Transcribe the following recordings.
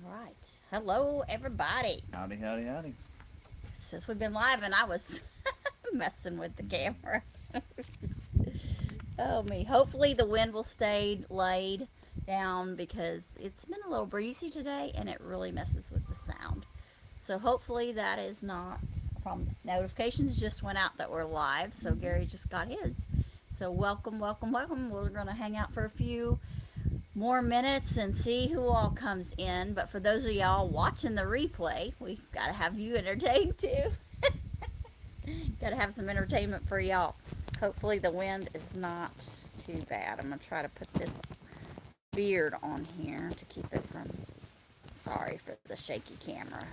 Right. Hello, everybody. Howdy, howdy, howdy. Since we've been live and I was messing with the camera. Oh, me. Hopefully the wind will stay laid down because it's been a little breezy today and it really messes with the sound. So hopefully that is not a problem. Notifications just went out that we're live, so Gary just got his. So welcome, welcome, welcome. We're going to hang out for a few more minutes and see who all comes in. But for those of y'all watching the replay, we've got to have you entertained too. Got to have some entertainment for y'all. Hopefully the wind is not too bad. I'm going to try to put this beard on here to keep it from, sorry for the shaky camera.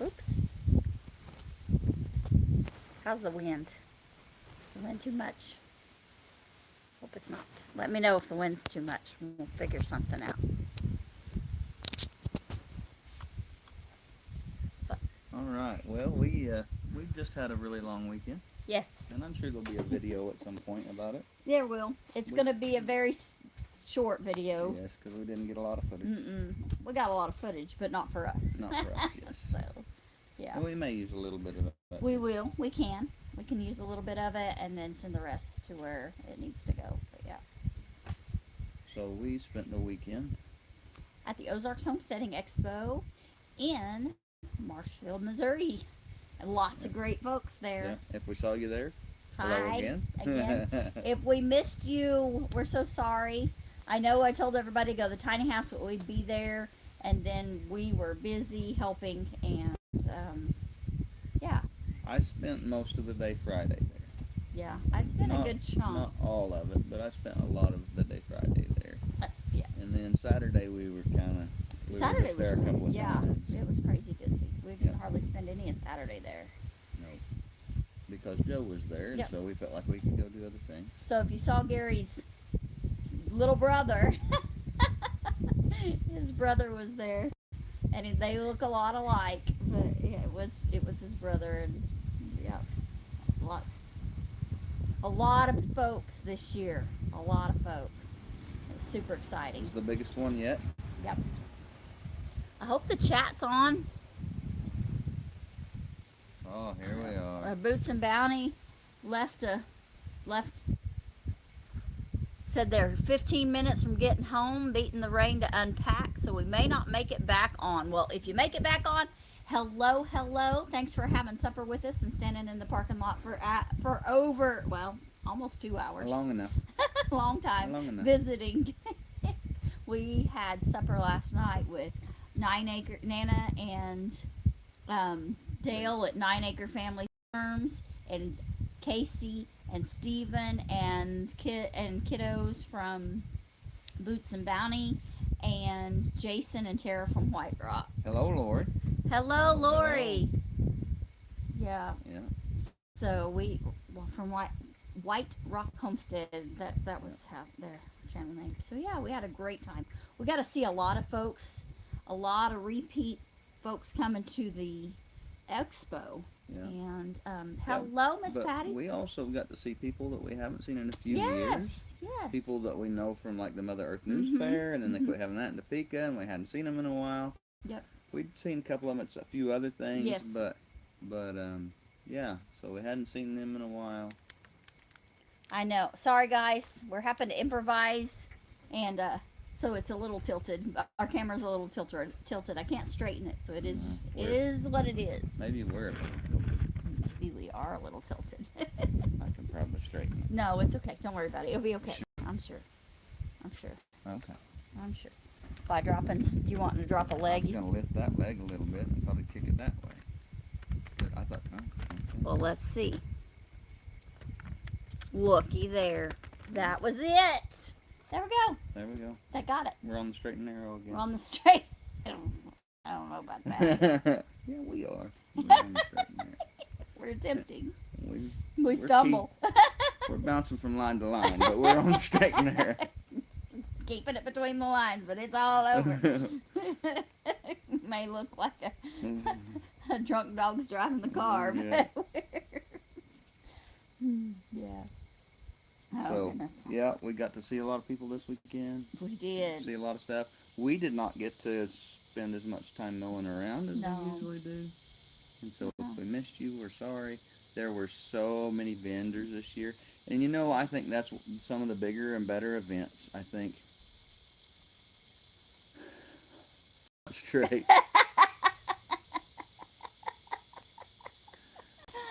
Oops. How's the wind? Is the wind too much? Hope it's not. Let me know if the wind's too much. We'll figure something out. All right. Well, we've just had a really long weekend, Yes, and I'm sure there'll be a video at some point about it. there will. It's going to be a very short video. Yes, because we didn't get a lot of footage. We got a lot of footage, but not for us. Not for us, yes. So, yeah. And we may use a little bit of it. We will. We can. We can use a little bit of it and then send the rest to where it needs to go. But yeah. So we spent the weekend At the Ozarks Homesteading Expo in Marshfield, Missouri. And lots of great folks there. Yeah. If we saw you there, Hi hello again. If we missed you, we're so sorry. I know I told everybody to go to the tiny house, but we'd be there. And then we were busy helping and, yeah. I spent most of the day Friday there. Yeah, I spent a good chunk. Not all of it, but I spent a lot of the day Friday there. Yeah. And then Saturday we were Saturday just there was, a couple of yeah, times. it was crazy busy. We didn't hardly spend any of Saturday there. No, because Joe was there, and Yep. so we felt like we could go do other things. So if you saw Gary's little brother, his brother was there, and they look a lot alike. But yeah, it was his brother, and yeah, a lot of folks this year. A lot of folks. It was super exciting. It's the biggest one yet. Yep. I hope the chat's on. Oh, here we are. Boots and Bounty left said they're 15 minutes from getting home, beating the rain to unpack, so we may not make it back on. Well, if you make it back on, hello. Thanks for having supper with us and standing in the parking lot for over, well, almost 2 hours. Long enough. Long time. Long enough. Visiting. We had supper last night with Nana and Dale at 9 Acre Family Farms, and Casey and Steven and kiddos from Boots and Bounty, and Jason and Tara from White Rock. Hello, Lord. Hello, Lori. Yeah. Yeah. So from White Rock Homestead, that was how their channel name. So yeah, we had a great time. We got to see a lot of folks, a lot of repeat folks coming to the expo. Yeah. And hello, Miss But Patty. we also got to see people that we haven't seen in a few Yes. years. People that we know from like the Mother Earth News Fair, and then they quit having that in Topeka, and we hadn't seen them in a while. Yep. We'd seen a couple of them at a few other things, Yes. but yeah, so we hadn't seen them in a while. I know. Sorry, guys. We're having to improvise, and so it's a little tilted. Our camera's a little tilted. I can't straighten it, so it is what it is. Maybe we're a little tilted. Maybe we are a little tilted. I can probably straighten it. No, it's okay. Don't worry about it. It'll be okay. I'm sure. Okay. I'm sure. By dropping, you wanting to drop a leg? I'm gonna lift that leg a little bit and probably kick it that way. But I thought, okay. Well, let's see. Looky there. That was it. There we go. There we go. That got it. We're on the straight and narrow again. We're on the straight. I don't know about that. Yeah, we are. We're on the straight and narrow. We're attempting. We We stumble. We're bouncing from line to line, but we're on the straight and narrow. Keeping it between the lines, but it's all over. May look like a drunk dog's driving the car. Yeah. Yeah. Oh, So, goodness. yeah, we got to see a lot of people this weekend. We did. See a lot of stuff. We did not get to spend as much time milling around as No. we usually do. And so No. if we missed you, we're sorry. There were so many vendors this year. And I think that's some of the bigger and better events. I think. Straight.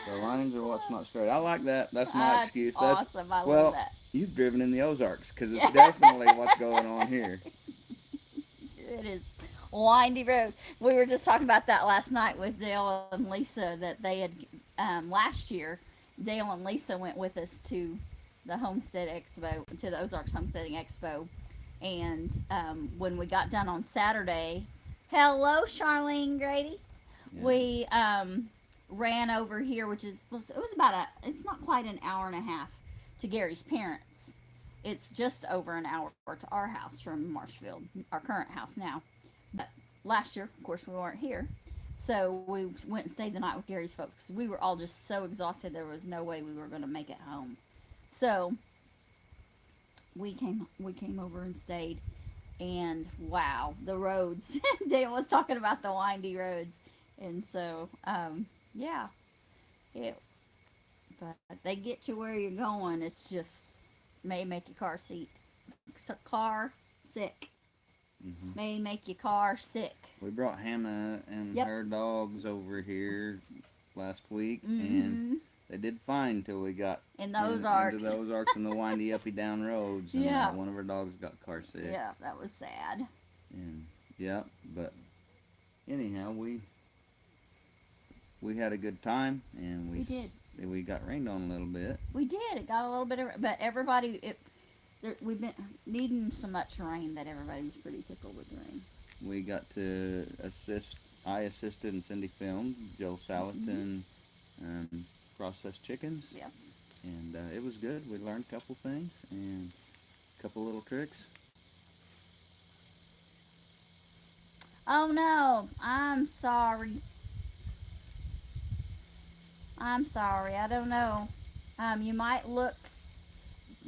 The linings are what's not straight. I like that. That's my excuse. That's awesome. I well, love that. you've driven in the Ozarks because it's definitely what's going on here. It is windy road. We were just talking about that last night with Dale and Lisa that they had last year. Dale and Lisa went with us to the Homestead Expo, to the Ozarks Homesteading Expo, and when we got done on Saturday, hello Charlene Grady, Yeah. we ran over here, which is it was about it's not quite an hour and a half to Gary's parents. It's just over an hour to our house from Marshfield, our current house now. But last year, of course, we weren't here. So we went and stayed the night with Gary's folks. We were all just so exhausted, there was no way we were going to make it home. So we came over and stayed, and wow, the roads. Dan was talking about the windy roads, and so yeah, it. But they get you where you're going. It's just may make your car sick. Mm-hmm. May make your car sick. We brought Hannah and her dogs over here last week, and they did fine till we got in the Ozarks. Into the Ozarks and the windy uppy down roads. And one of our dogs got car sick. Yeah, that was sad. And but anyhow, we had a good time, and we did. We got rained on a little bit. We did. It got a little bit of, but everybody, we've been needing so much rain that everybody was pretty tickled with the rain. We got to I assisted and Cindy filmed Joe Salatin processed chickens. Yeah. And it was good. We learned a couple things and a couple little tricks. Oh no, I'm sorry. I don't know. You might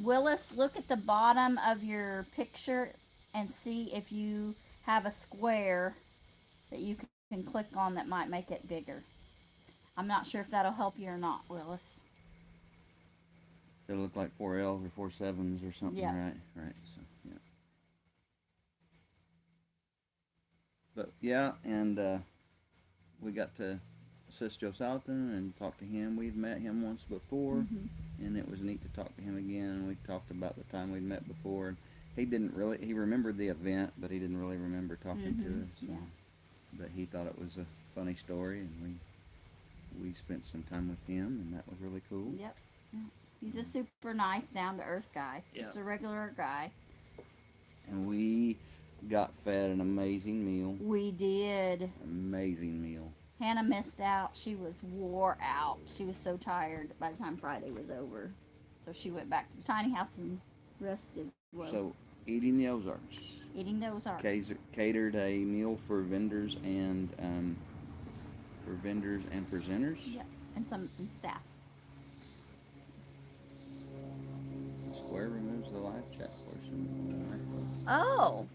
Willis, look at the bottom of your picture and see if you have a square that you can click on that might make it bigger. I'm not sure if that'll help you or not, Willis. It'll look like 4 L's or 4 7s or something, right? Right. So, yeah. But yeah, and we got to assist Joe Salatin and talk to him. We'd met him once before, and it was neat to talk to him again. And we talked about the time we'd met before. And he remembered the event, but he didn't really remember talking to us. Yeah. But he thought it was a funny story, and we spent some time with him, and that was really cool. Yep. He's a super nice, down-to-earth guy. Just a regular guy. And we got fed an amazing meal. We did. Amazing meal. Hannah missed out. She was wore out. She was so tired by the time Friday was over. So she went back to the tiny house and rested. So, eating the Ozarks. Eating the Ozarks. Catered a meal for vendors and presenters. Yeah, and staff. Square removes the live chat portion. Oh.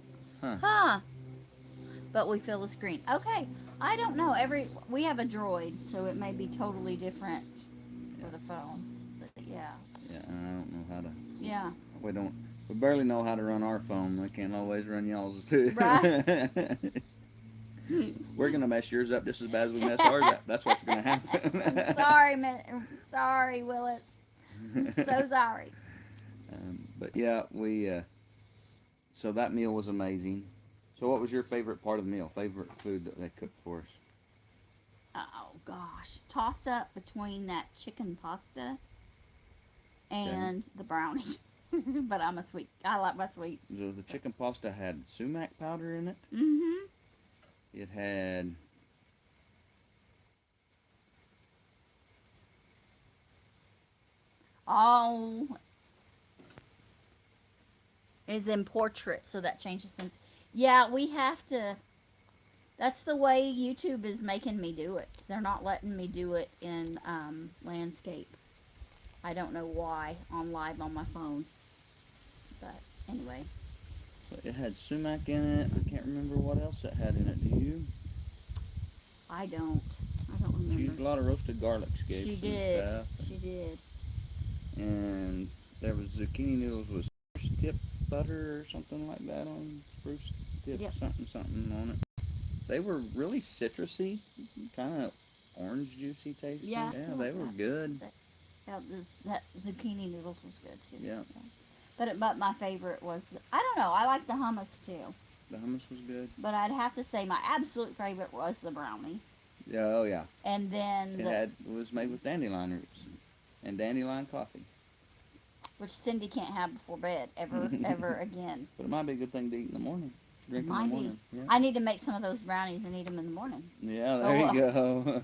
Huh. But we fill the screen. Okay. I don't know. We have a Droid, so it may be totally different for the phone. But yeah. Yeah, and I don't know how to. Yeah. We barely know how to run our phone. We can't always run y'all's too. Right. We're gonna mess yours up just as bad as we mess ours up. That's what's gonna happen. Sorry, Willis. So sorry. But yeah, so that meal was amazing. So what was your favorite part of the meal? Favorite food that they cooked for us? Oh gosh, toss up between that chicken pasta and the brownie. But I like my sweet. So the chicken pasta had sumac powder in it. Mm-hmm. It had is in portrait, so that changes things. Yeah, we have to. That's the way YouTube is making me do it. They're not letting me do it in landscape. I don't know why on live on my phone. But anyway. It had sumac in it. I can't remember what else it had in it. Do you? I don't remember. She used a lot of roasted garlic scapes. She and did. stuff. She did. And there was zucchini noodles with spruce tip butter or something like that on spruce tip, Yep. something on it. They were really citrusy, kind of orange juicy tasting. Yeah, They were good. That zucchini noodles was good too. Yeah. But my favorite was, I don't know, I like the hummus too. The hummus was good. But I'd have to say my absolute favorite was the brownie. Yeah, oh yeah. And then it was made with dandelion roots and dandelion coffee, which Cindy can't have before bed ever again. But it might be a good thing to eat in the morning. Drink in the morning. Yeah. I need to make some of those brownies and eat them in the morning. Yeah, there you go.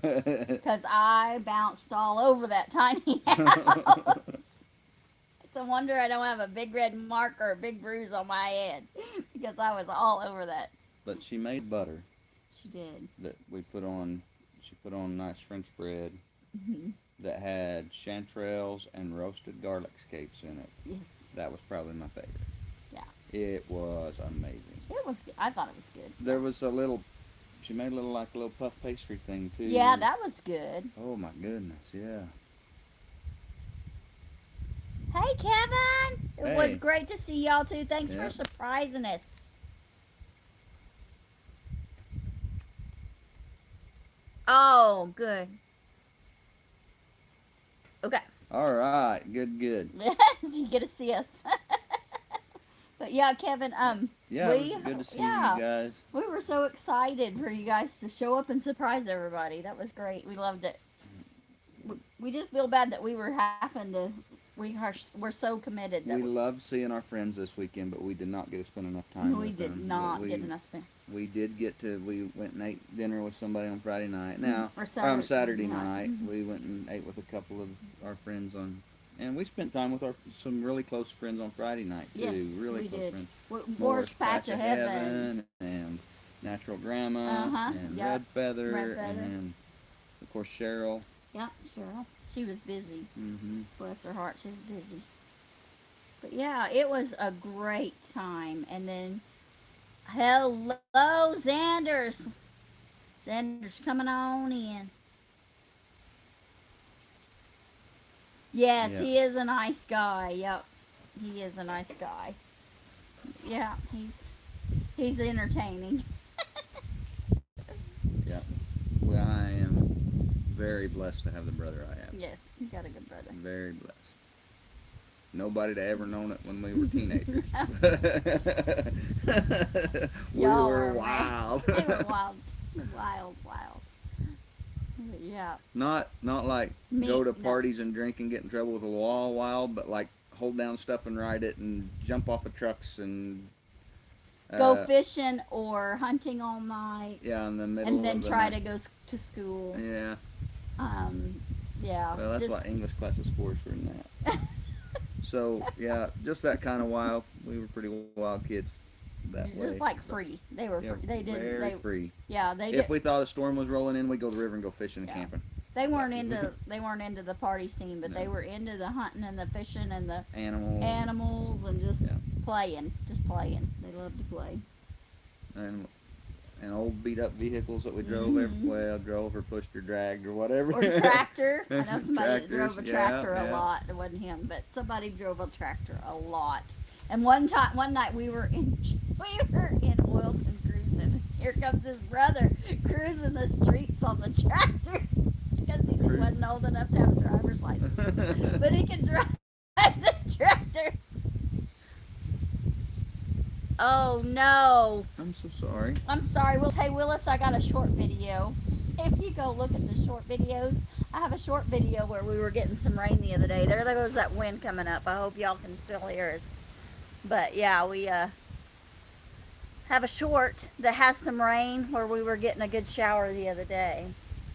Because I bounced all over that tiny house. It's a wonder I don't have a big red mark or a big bruise on my head, because I was all over that. But she made butter. She did. That she put on nice French bread that had chanterelles and roasted garlic scapes in it. Yes. That was probably my favorite. Yeah. It was amazing. It was good. I thought it was good. There was she made a little puff pastry thing too. Yeah, that was good. Oh my goodness, yeah. Hey, Kevin! It was great to see y'all too. Thanks for surprising us. Oh, good. Okay. All right, good. You get to see us. But yeah, Kevin, yeah, it was good to see you guys. We were so excited for you guys to show up and surprise everybody. That was great. We loved it. We just feel bad that we were having to. We're so committed. We loved seeing our friends this weekend, but we did not get to spend enough time with them. We did not get enough time. We did we went and ate dinner with somebody on Friday night. Now, or Saturday night, we went and ate with a couple of our friends and we spent time with some really close friends on Friday night too. Yes, really we close did. friends. Morris Patch of Heaven and Natural Grandma and Red Feather and of course Cheryl. Yeah, Cheryl. She was busy. Bless her heart, she was busy. But yeah, it was a great time. And then, hello, Xander's. Xander's coming on in. Yes, he is a nice guy. Yep, he is a nice guy. Yeah, he's entertaining. Yeah, well, I am very blessed to have the brother I have. Yes, you got a good brother. Very blessed. Nobody to ever known it when we were teenagers. We were wild. They were wild. Yeah. Not like go to parties and drink and get in trouble with the law wild, but like hold down stuff and ride it and jump off of trucks and go fishing or hunting all night. Yeah, in the middle and then of the try night. to go to school. Yeah. Yeah. Well, that's what English classes for in that. So yeah, just that kind of wild. We were pretty wild kids that way. Just like free. They were free. They did. Very free. Yeah, they. If we thought a storm was rolling in, we'd go to the river and go fishing and camping. They weren't into the party scene, but they were into the hunting and the fishing and the animals and just playing. They loved to play. And old beat up vehicles that we drove drove or pushed or dragged or whatever. Or tractor. I know somebody that drove a tractor a lot. It wasn't him, but somebody drove a tractor a lot. And one night we were in Oilton cruising. Here comes his brother cruising the streets on the tractor because he wasn't old enough to have a driver's license, but he could drive the tractor. Oh no! I'm so sorry. I'm sorry. Hey Willis, I got a short video. If you go look at the short videos, I have a short video where we were getting some rain the other day. There goes that wind coming up. I hope y'all can still hear us. But yeah, we have a short that has some rain where we were getting a good shower the other day.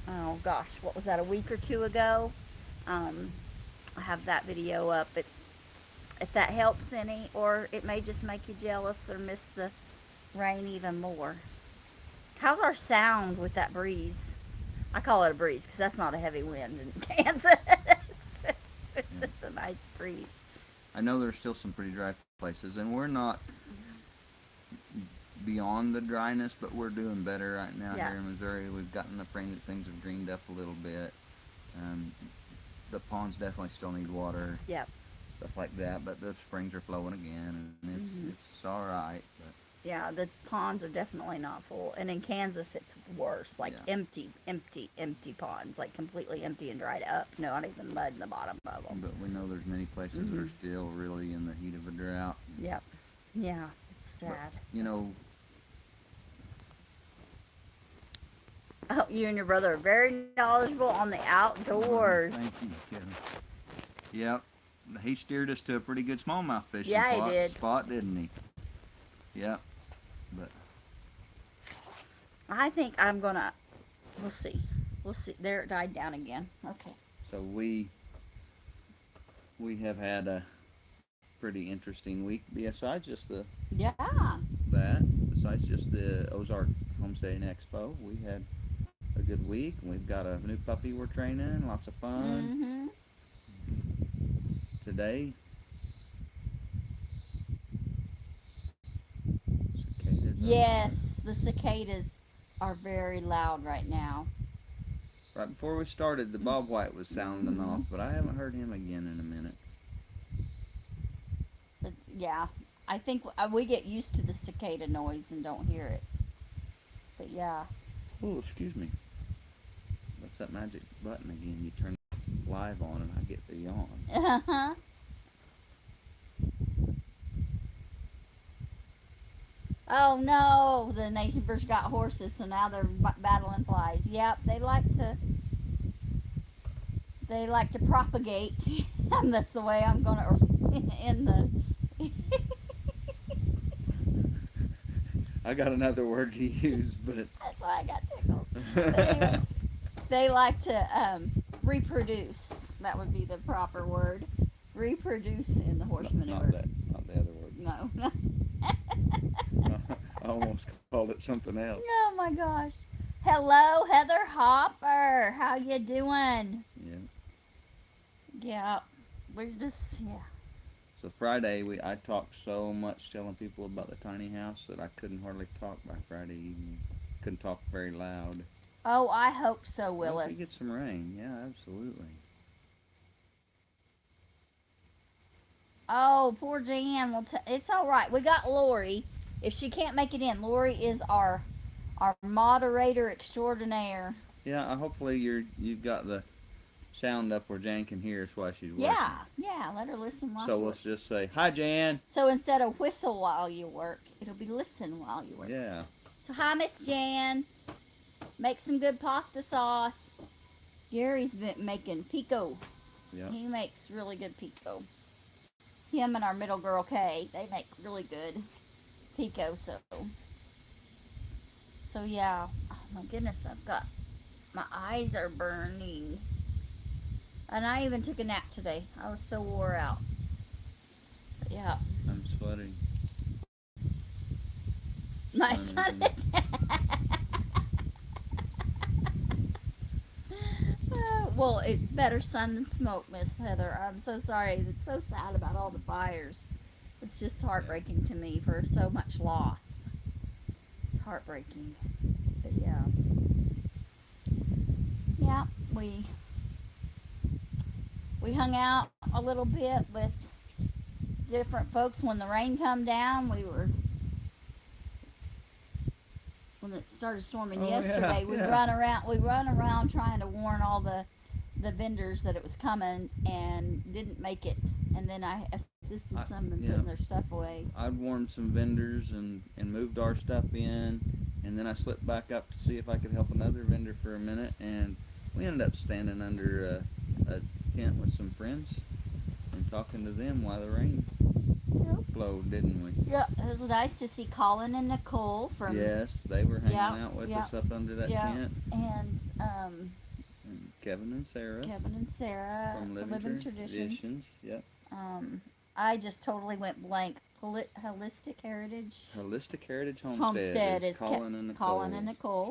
Oh gosh, what was that, a week or two ago? I have that video up. If that helps any, or it may just make you jealous or miss the rain even more. How's our sound with that breeze? I call it a breeze because that's not a heavy wind in Kansas. It's just a nice breeze. I know there's still some pretty dry places, and we're not beyond the dryness, but we're doing better right now Yeah. here in Missouri. We've gotten the frame that things have greened up a little bit. The ponds definitely still need water, Yep. stuff like that, but the springs are flowing again, and it's all right. But Yeah, the ponds are definitely not full. And in Kansas, it's worse. Like Yeah. empty ponds. Like completely empty and dried up. Not even mud in the bottom of them. but we know there's many places that are still really in the heat of a drought. Yep. Yeah, it's But, sad. you know, Oh, you and your brother are very knowledgeable on the outdoors. thank you, Kevin. Yep, he steered us to a pretty good smallmouth fishing Yeah, he did. spot, didn't he? Yep, but I think I'm gonna. We'll see. We'll see. There, it died down again. Okay. so we have had a pretty interesting week. Besides just Yeah. besides just the Ozark Homestead Expo, we had a good week. We've got a new puppy we're training. Lots of fun today. Cicadas. Yes, the cicadas are very loud right now. Right before we started, the Bob White was sounding off, but I haven't heard him again in a minute. But yeah, I think we get used to the cicada noise and don't hear it. But yeah. Oh, excuse me. That's that magic button again. You turn live on and I get the yawn. Uh-huh. Oh no, the neighbors got horses, so now they're battling flies. Yep, they like to propagate. And that's the way I'm gonna end the. I got another word to use, but That's why I got tickled. But anyway, they like to reproduce. That would be the proper word. Reproduce in the horse manure. not the other word. No. I almost called it something else. Oh my gosh. Hello, Heather Hopper. How you doing? Yeah. Yeah. We're just So Friday, I talked so much telling people about the tiny house that I couldn't hardly talk by Friday evening. Couldn't talk very loud. Oh, I hope so, Well, Willis. if we get some rain, yeah, absolutely. Oh, poor Jan. Well, it's all right. We got Lori. If she can't make it in, Lori is our moderator extraordinaire. Yeah, hopefully you've got the sound up where Jan can hear us while she's working. Yeah. Let her listen while So she let's works. just say, hi, Jan. So instead of whistle while you work, it'll be listen while you work. Yeah. So hi, Miss Jan. Make some good pasta sauce. Gary's been making pico. Yeah. He makes really good pico. Him and our middle girl Kay, they make really good pico. So yeah. Oh my goodness, my eyes are burning. And I even took a nap today. I was so wore out. But yeah. I'm sweating. Nice. Well, it's better sun than smoke, Miss Heather. I'm so sorry. It's so sad about all the fires. It's just heartbreaking to me for so much loss. It's heartbreaking. But yeah. Yeah, we hung out a little bit with different folks when the rain come down. When it started storming yesterday, we run around trying to warn all the vendors that it was coming and didn't make it. And then I assisted some in putting their stuff away. I'd warned some vendors and moved our stuff in, and then I slipped back up to see if I could help another vendor for a minute, and we ended up standing under a tent with some friends and talking to them while the rain flowed, didn't we? Yeah, it was nice to see Colin and Nicole from. Yes, they were hanging out with us up under that tent. And Kevin and Sarah. From Living Traditions. Yep. I just totally went blank. Holistic Heritage. Holistic Heritage Homestead is Colin and Nicole.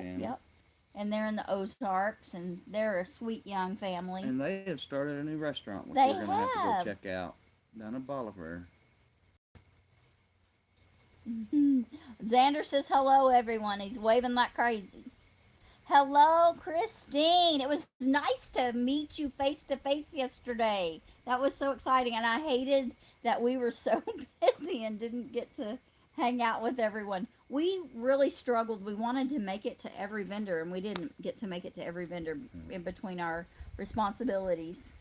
Channel. Yep. and they're in the Ozarks, and they're a sweet young family. And they have started a new restaurant, which They we're gonna have to have. go check out down in Bolivar. Xander says hello, everyone. He's waving like crazy. Hello, Christine. It was nice to meet you face to face yesterday. That was so exciting, and I hated that we were so busy and didn't get to hang out with everyone. We really struggled. We wanted to make it to every vendor, and we didn't get to make it to every vendor in between our responsibilities.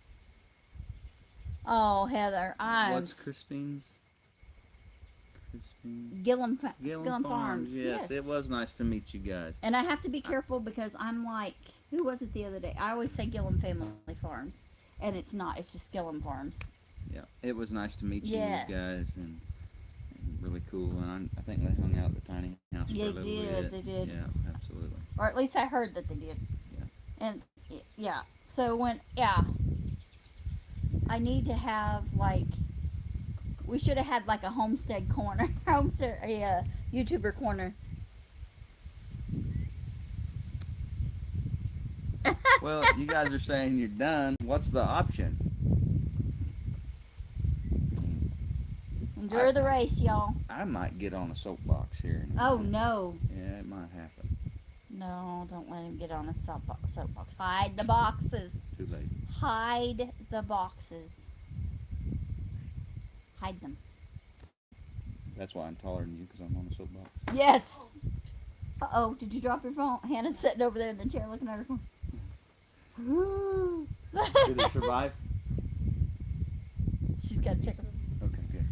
Oh, Heather, What's Christine's? Gillum Gillum Farms. Yes, it was nice to meet you guys. And I have to be careful because I'm like, who was it the other day? I always say Gillum Family Farms, and it's not. It's just Gillum Farms. Yeah, it was nice to meet Yes. you guys, and really cool. And I think they hung out at the tiny house for a little bit. They did. Yeah, absolutely. Or at least I heard that they did. Yeah. And yeah, so I need to have we should have had like a homestead corner, a YouTuber corner. Well, you guys are saying you're done. What's the option? Endure the race, y'all. I might get on a soapbox here. Oh no. Yeah, it might happen. No, don't let him get on a soapbox. Hide the boxes. Too late. Hide the boxes. Hide them. That's why I'm taller than you, because I'm on a soapbox. Yes. Uh-oh, did you drop your phone? Hannah's sitting over there in the chair looking at her phone. Did it survive? She's got to check it. Okay, good.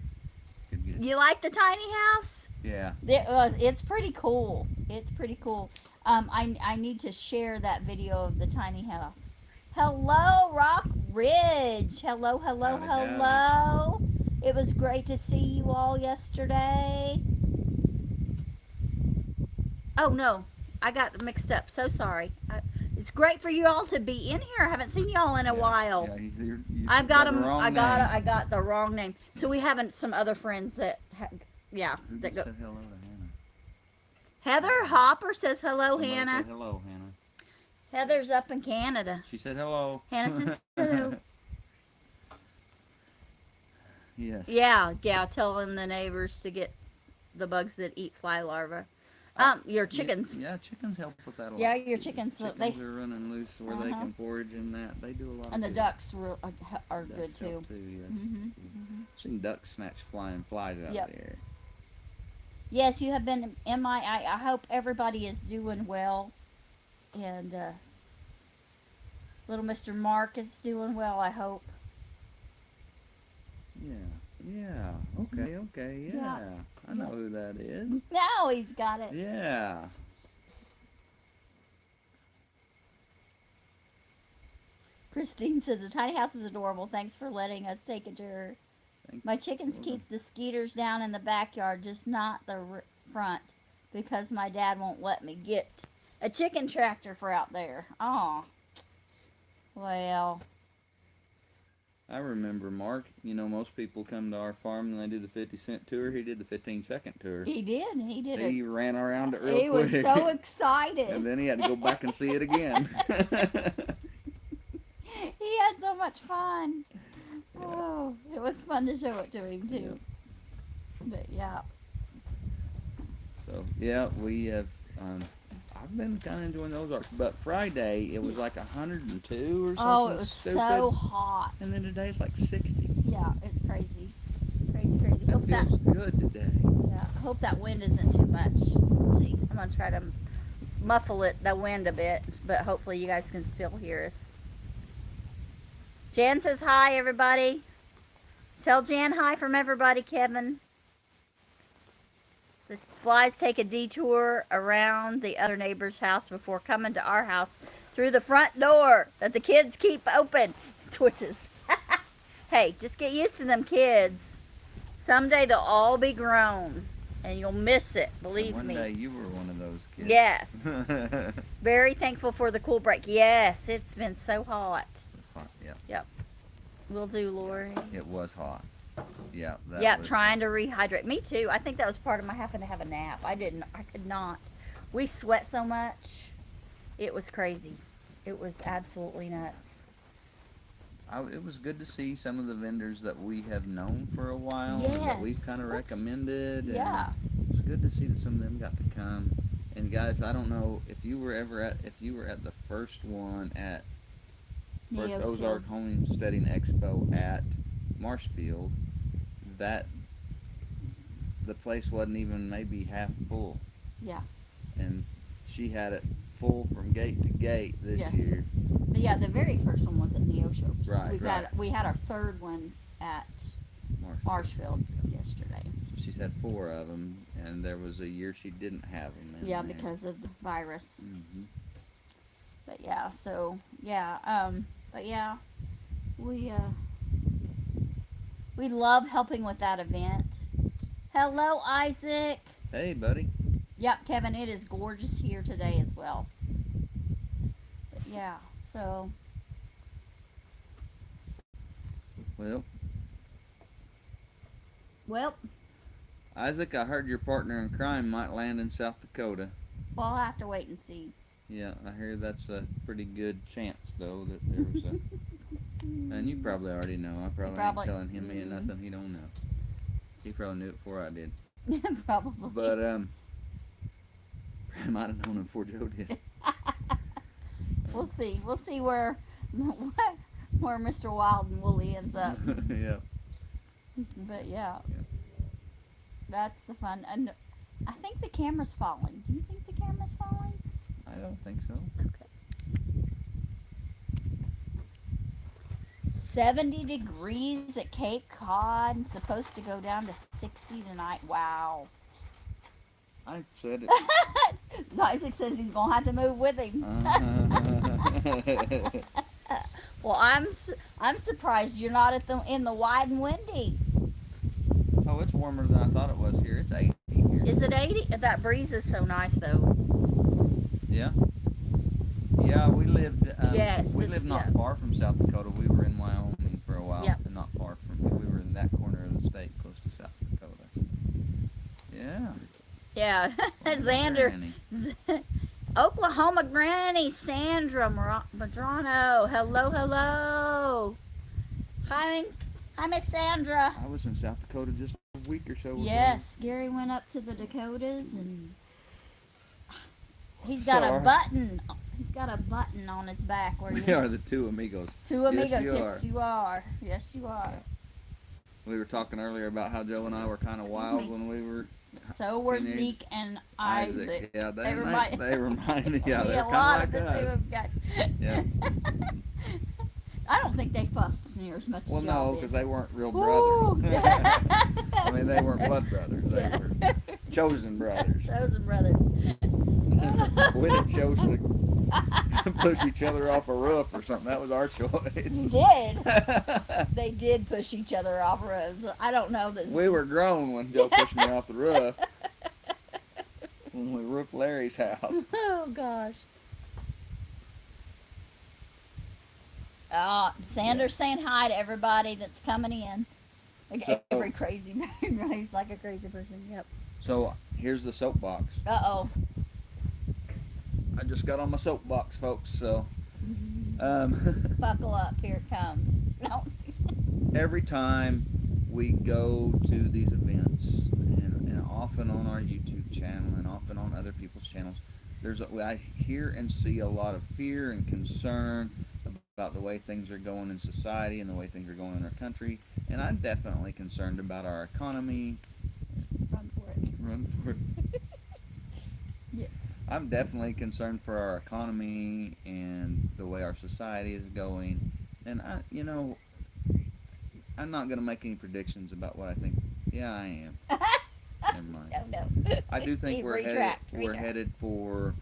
Good. You like the tiny house? Yeah. It's pretty cool. It's pretty cool. I need to share that video of the tiny house. Hello, Rock Ridge. Hello. Howdy. It was great to see you all yesterday. Oh, no. I got mixed up. So sorry. It's great for you all to be in here. I haven't seen you all in a while. Yeah, I've got them. I got the wrong name. So we have some other friends that, Who that go. said hello to Hannah? Heather Hopper says hello, Somebody Hannah. said hello, Hannah. Heather's up in Canada. She said hello. Hannah says hello. Yes. Yeah. Telling the neighbors to get the bugs that eat fly larvae. Your chickens. Yeah, chickens help with that a lot. Yeah, your chickens. Chickens are running loose where they can forage and that. They do a lot. And the good. ducks are good Ducks too. help too. Yes. Mm-hmm. Seen ducks snatch flying flies out there. Yes, you have been MIA. I hope everybody is doing well, and little Mr. Mark is doing well. I hope. Yeah. Okay. Yeah. I know who that is. Now he's got it. Yeah. Christine says the tiny house is adorable. Thanks for letting us take it to her. My chickens keep the skeeters down in the backyard, just not the front, because my dad won't let me get a chicken tractor for out there. Oh, well. I remember Mark. You know, most people come to our farm and they do the 50-cent tour. He did the 15-second tour. He did. He ran around it real quick. He was so excited. And then he had to go back and see it again. He had so much fun. Yeah. Oh, it was fun to show it to him too. Yeah. But yeah. So yeah, we have. I've been kind of enjoying those arcs, but Friday it was like 102 or something. Oh, it was stupid. so hot. And then today it's like 60. Yeah, it's crazy. Crazy. It feels good today. Yeah, I hope that wind isn't too much. Let's see. I'm going to try to muffle the wind a bit, but hopefully you guys can still hear us. Jan says hi, everybody. Tell Jan hi from everybody, Kevin. The flies take a detour around the other neighbor's house before coming to our house through the front door that the kids keep open. Twitches. Hey, just get used to them kids. Someday they'll all be grown, and you'll miss it, believe me. One day you were one of those kids. Yes. Very thankful for the cool break. Yes, it's been so hot. It was hot, yeah. Yep. Will do, Lori. It was hot. Yeah. Trying to rehydrate. Me too. I think that was part of my having to have a nap. I could not. We sweat so much. It was crazy. It was absolutely nuts. It was good to see some of the vendors that we have known for a while and that we've Yes. kind of Oops. recommended. And Yeah. it was good to see that some of them got to come. And guys, I don't know if you were at the first one at First Neofield. Ozark Homesteading Expo at Marshfield, that the place wasn't even maybe half full. Yeah. And she had it full from gate to gate this Yeah. year. But yeah, the very first one was at Neosho. Right, right. We had our third one at Marshfield yesterday. She's had 4 of them, and there was a year she didn't have them. Yeah, because of the virus. Mm-hmm. But yeah, so yeah, but yeah, we love helping with that event. Hello, Isaac. Hey, buddy. Yep, Kevin, it is gorgeous here today as well. But yeah, so well, Isaac, I heard your partner in crime might land in South Dakota. well, I'll have to wait and see. Yeah, I hear that's a pretty good chance, though, that there was a... And you probably already know. I probably ain't telling him nothing he don't know. He probably knew it before I did. Probably. But, I might have known him before Joe did. We'll see. We'll see where Mr. Wild and Wooly ends up. Yeah. But yeah, that's the fun. And I think the camera's falling. Do you think the camera's falling? I don't think so. Okay. 70 degrees at Cape Cod. Supposed to go down to 60 tonight. Wow. I said it. Isaac says he's gonna have to move with him. Well, I'm surprised you're not in the wide and windy. Oh, it's warmer than I thought it was here. It's 80 here. Is it 80? That breeze is so nice, though. Yeah. Yeah, we lived. We lived not yeah. far from South Dakota. We were in Wyoming for a while, Yep. and not far from. We were in that corner of the state, close to South Dakota. Yeah. Yeah, Xander. Oklahoma Granny Sandra Madrano. Hello, hello. Hi, Miss Sandra. I was in South Dakota just a week or so ago. Yes, Gary went up to the Dakotas and he's got a button. He's got a button on his back where we are the two amigos. Two amigos. Yes, you are. Yes, you are. We were talking earlier about how Joe and I were kind of wild when we were. So were Zeke and Isaac. Yeah, they remind me. Yeah, they're kind of like the us. two of guys. Yeah. I don't think they fussed near as much as y'all did. Well, no, because they weren't real brothers. I mean, they weren't blood brothers. They were chosen brothers. Chosen brothers. We didn't chose to push each other off a roof or something. That was our choice. You did. They did push each other off roofs. I don't know that. We were grown when Joe pushed me off the roof. When we roofed Larry's house. Oh, gosh. Sanders saying hi to everybody that's coming in. Every crazy man. He's like a crazy person. Yep. So, here's the soapbox. Uh-oh. I just got on my soapbox, folks, so... Buckle up. Here it comes. No. Every time we go to these events, and often on our YouTube channel, and often on other people's channels, I hear and see a lot of fear and concern about the way things are going in society and the way things are going in our country, and I'm definitely concerned about our economy. Run for it. Run for it. Yeah. I'm definitely concerned for our economy and the way our society is going, and I'm not going to make any predictions about what I think. Yeah, I am. Never mind. No. I do think we're Retract. headed for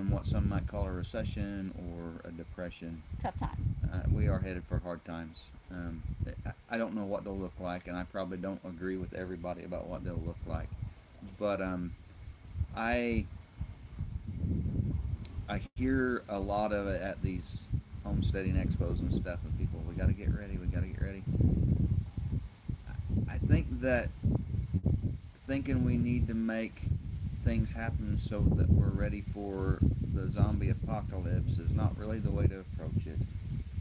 what some might call a recession or a depression. Tough times. We are headed for hard times. I don't know what they'll look like, and I probably don't agree with everybody about what they'll look like. But I hear a lot of it at these homesteading expos and stuff, and people, we got to get ready. I think that thinking we need to make things happen so that we're ready for the zombie apocalypse is not really the way to approach it.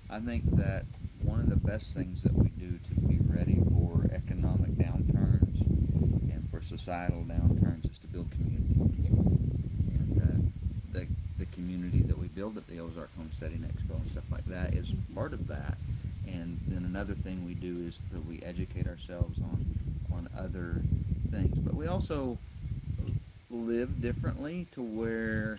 I think that one of the best things that we do to be ready for economic downturns and for societal downturns is to build community. Yes. And the community that we build at the Ozark Homesteading Expo and stuff like that is part of that. And then another thing we do is that we educate ourselves on other things. But we also live differently to where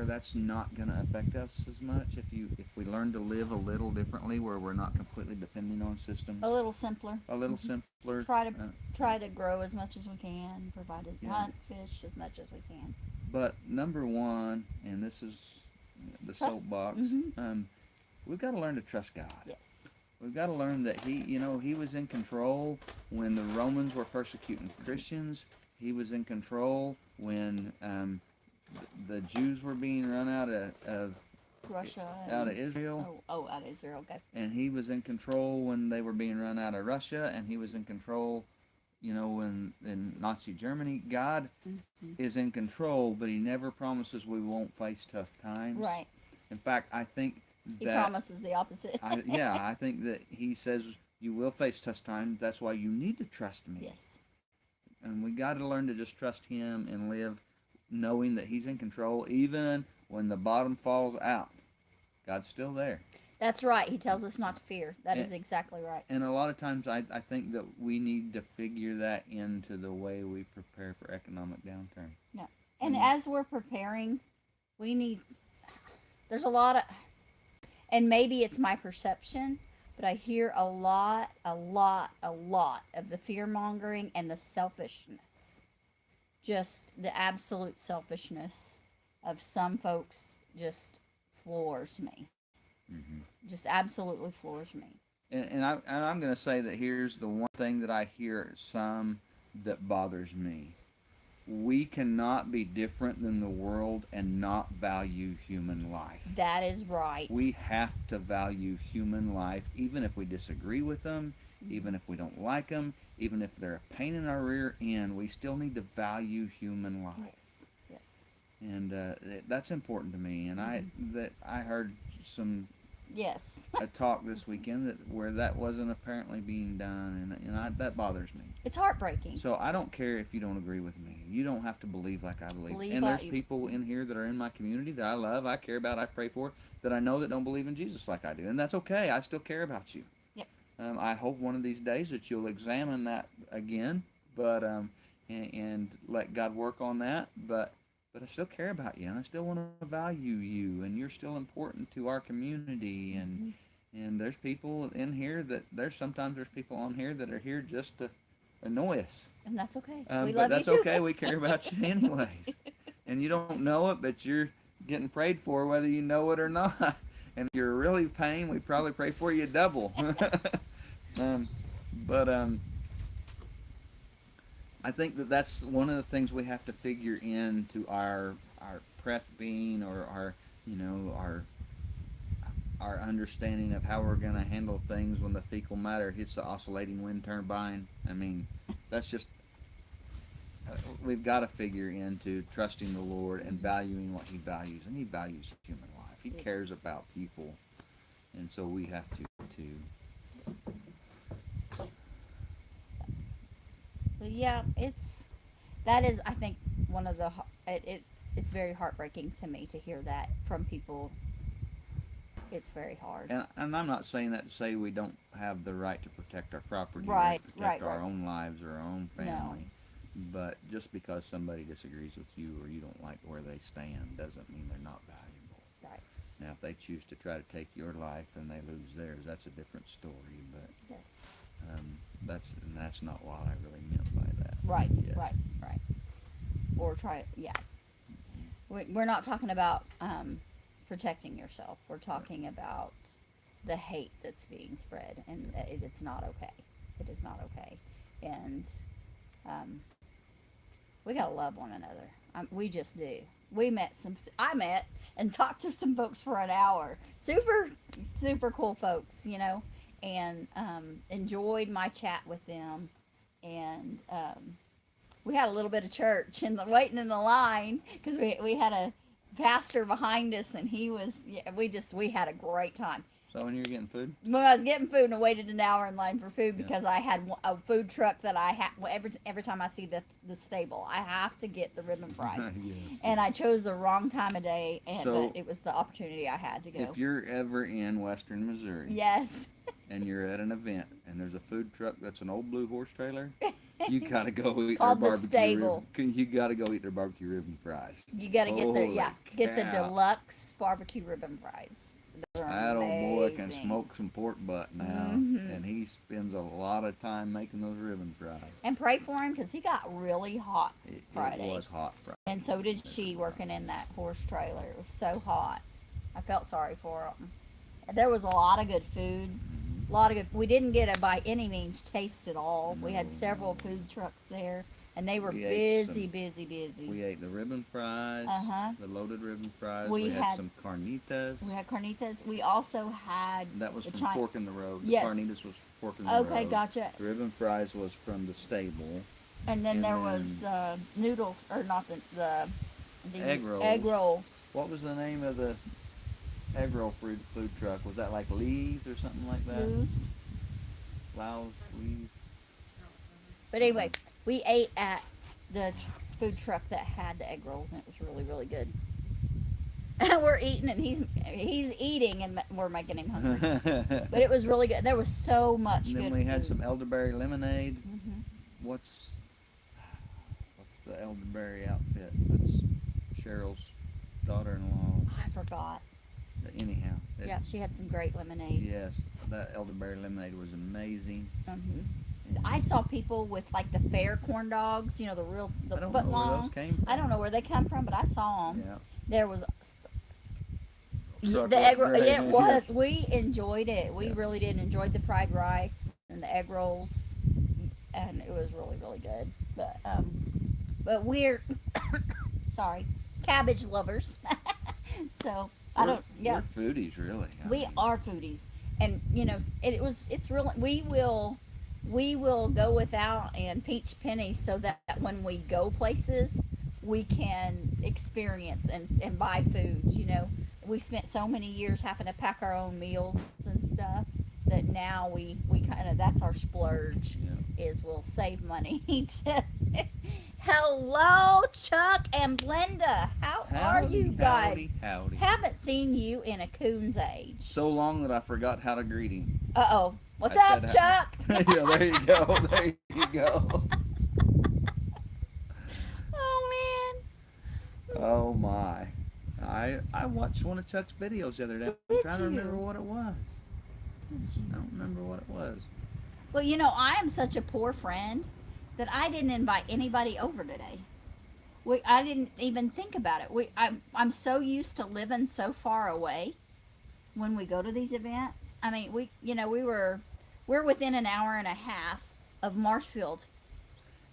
that's not going to affect us as much if we learn to live a little differently where we're not completely depending on systems. A little simpler. A little simpler. Try to grow as much as we can, hunt, fish as much as we can. But number one, and this is the soapbox, we've got to learn to trust God. Yes. We've got to learn that He was in control when the Romans were persecuting Christians. He was in control when the Jews were being run out of Russia. Out of Israel. Out of Israel, okay. And He was in control when they were being run out of Russia, and He was in control, when in Nazi Germany. God is in control, but He never promises we won't face tough times. Right. In fact, I think He promises the opposite. I think that He says you will face tough times. That's why you need to trust me. Yes. And we got to learn to just trust Him and live knowing that He's in control, even when the bottom falls out. God's still there. That's right. He tells us not to fear. That is exactly right. And a lot of times I think that we need to figure that into the way we prepare for economic downturn. Yeah. And as we're preparing, there's a lot of, and maybe it's my perception, but I hear a lot of the fear-mongering and the selfishness. Just the absolute selfishness of some folks just floors me. Mm-hmm. Just absolutely floors me. And I'm going to say that here's the one thing that I hear some that bothers me. We cannot be different than the world and not value human life. That is right. We have to value human life, even if we disagree with them, even if we don't like them, even if they're a pain in our rear end. We still need to value human life. Yes. And that's important to me. And I heard some a talk this weekend where that wasn't apparently being done, and that bothers me. It's heartbreaking. So I don't care if you don't agree with me. You don't have to believe like I believe. And there's people in here that are in my community that I love, I care about, I pray for, that I know that don't believe in Jesus like I do, and that's okay. I still care about you. Yep. I hope one of these days that you'll examine that again, but and let God work on that. But I still care about you, and I still want to value you, and you're still important to our community. And there's people in here sometimes there's people on here that are here just to annoy us. And that's okay. But that's okay. We care about you anyways. And you don't know it, but you're getting prayed for whether you know it or not. And if you're really paying, we probably pray for you double. I think that's one of the things we have to figure into our prepping or our understanding of how we're going to handle things when the fecal matter hits the oscillating wind turbine. I mean, that's just we've got to figure into trusting the Lord and valuing what He values, and He values human life. He cares about people, and so we have to too. But yeah, that is I think one of the it's very heartbreaking to me to hear that from people. It's very hard. And I'm not saying that to say we don't have the right to protect our property, right, or protect our own lives or our own family. No. But just because somebody disagrees with you or you don't like where they stand doesn't mean they're not valuable. Right. Now, if they choose to try to take your life and they lose theirs, that's a different story. But yes. that's not what I really meant by that. Right. Yes. Right. Or we're not talking about protecting yourself. We're talking about the hate that's being spread, and it's not okay. It is not okay. And we gotta love one another. We just do. I met and talked to some folks for an hour. Super, super cool folks, and enjoyed my chat with them. And we had a little bit of church and waiting in the line because we had a pastor behind us, and he was, yeah, we had a great time. So when you were getting food? When I was getting food, and I waited an hour in line for food Yeah. because I had a food truck that I had. Every time I see the stable, I have to get the ribbon fries. Yes. And I chose the wrong time of day, So, but it was the opportunity I had to go. If you're ever in western Missouri Yes. and you're at an event and there's a food truck that's an old blue horse trailer, you gotta go eat their Called the barbecue stable. You gotta go eat their barbecue ribbon fries. You got to get the Holy get the cow. deluxe barbecue ribbon fries. Those are That old boy can amazing. smoke some pork butt now, Mhm. and he spends a lot of time making those ribbon fries. And pray for him because he got really hot It Friday. was hot Friday. And so did she, working in that horse trailer. It was so hot. I felt sorry for him. There was a lot of good food. A lot of good. We didn't get a by any means taste at all. We had several food trucks there, and they were We ate busy. We ate the ribbon fries, Uh-huh. the loaded ribbon fries. We We had had- some carnitas. We had carnitas. We also had That was the from Chi- Fork in the Road. The Yes. carnitas was Fork in the Road. Okay, gotcha. The ribbon fries was from the stable. And then And there was then- the noodle, or not the Egg rolls. Egg roll. What was the name of the egg roll food truck? Was that like Lee's or something like that? Loose. Lau's, Lee's. But anyway, we ate at the food truck that had the egg rolls, and it was really good. And we're eating, and he's eating, and we're making him hungry. But it was really good. There was so much And good then we had food. some elderberry lemonade. Mhm. What's the elderberry outfit? That's Cheryl's daughter-in-law. I forgot. Anyhow. Yeah, she had some great lemonade. Yes, that elderberry lemonade was amazing. Mhm. And I saw people with like the fair corn dogs, the I don't foot know long. where those came from. I don't know where they come from, but I saw them. Yeah. There was Truck the was egg roll. great. Yeah, it was. Yes. We enjoyed it. We Yeah. really did enjoy the fried rice and the egg rolls, and it was really good. But we're sorry, cabbage lovers. So I don't. Yeah, We're foodies, really. I we mean, are foodies, and it's really we will go without and pinch pennies so that when we go places we can experience and buy foods. We spent so many years having to pack our own meals and stuff that now we kind of, that's our splurge, Yeah. is we'll save money to Hello, Chuck and Glenda. How are you guys? Howdy. Haven't seen you in a coon's age. So long that I forgot how to greet him. Uh-oh. What's I up, said Chuck? Yeah, there you go. There you go. Oh, man. Oh my. I watched one of Chuck's videos the other day. I'm Did trying to you? remember what it was. I don't remember what it was. Well, I am such a poor friend that I didn't invite anybody over today. I didn't even think about it. I'm so used to living so far away when we go to these events. I mean, we're within an hour and a half of Marshfield.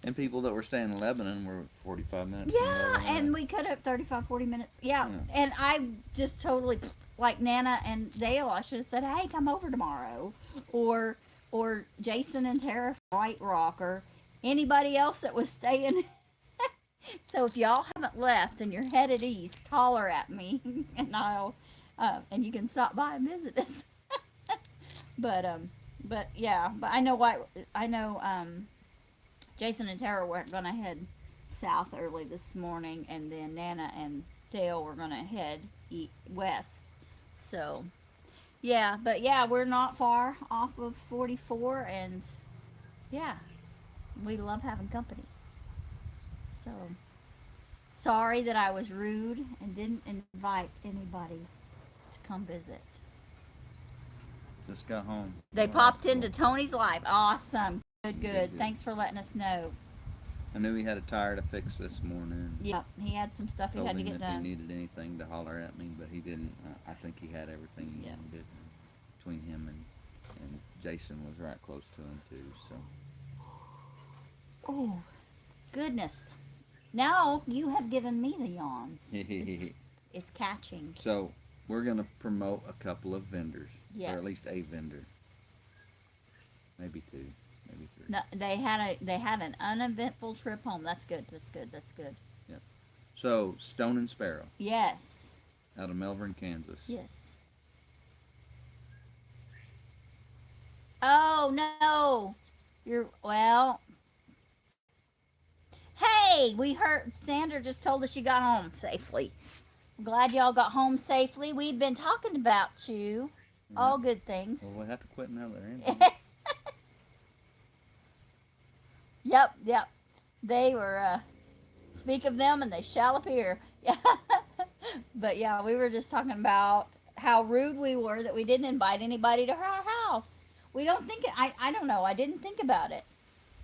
And people that were staying in Lebanon were 45 minutes. from Yeah, Lebanon. and we could have 35, 40 minutes. Yeah, Yeah. and I just totally, like Nana and Dale, I should have said, hey, come over tomorrow. Or Jason and Tara from White Rock, or anybody else that was staying. So if y'all haven't left and you're headed east, holler at me, and and you can stop by and visit us. But I know Jason and Tara were gonna head south early this morning, and then Nana and Dale were gonna head west. So, we're not far off of 44, and we love having company. So, sorry that I was rude and didn't invite anybody to come visit. Just got home. They Oh, popped cool. into Tony's life. Awesome. Good. Good. Thanks for letting us know. I knew he had a tire to fix this morning. Yeah, he had some stuff he Told had to him get if done. he needed anything to holler at me, but he didn't. I think he had everything he Yeah. needed. Between him and Jason was right close to him too. So Oh, goodness. Now you have given me the yawns. It's catching. So we're gonna promote a couple of vendors, Yes. or at least a vendor, maybe two. maybe 3. No, they had an uneventful trip home. That's good. That's good. That's good. Yep. So Stone and Sparrow Yes. out of Melbourne, Kansas. Yes. Oh no. You're well. Hey, we heard Sandra just told us you got home safely. I'm glad y'all got home safely. We've been talking about you. Yep. All good things. Well, we have to quit now. They're in. Yep. They were, speak of them and they shall appear. Yeah. But yeah, we were just talking about how rude we were that we didn't invite anybody to our house. We don't think, I don't know, I didn't think about it.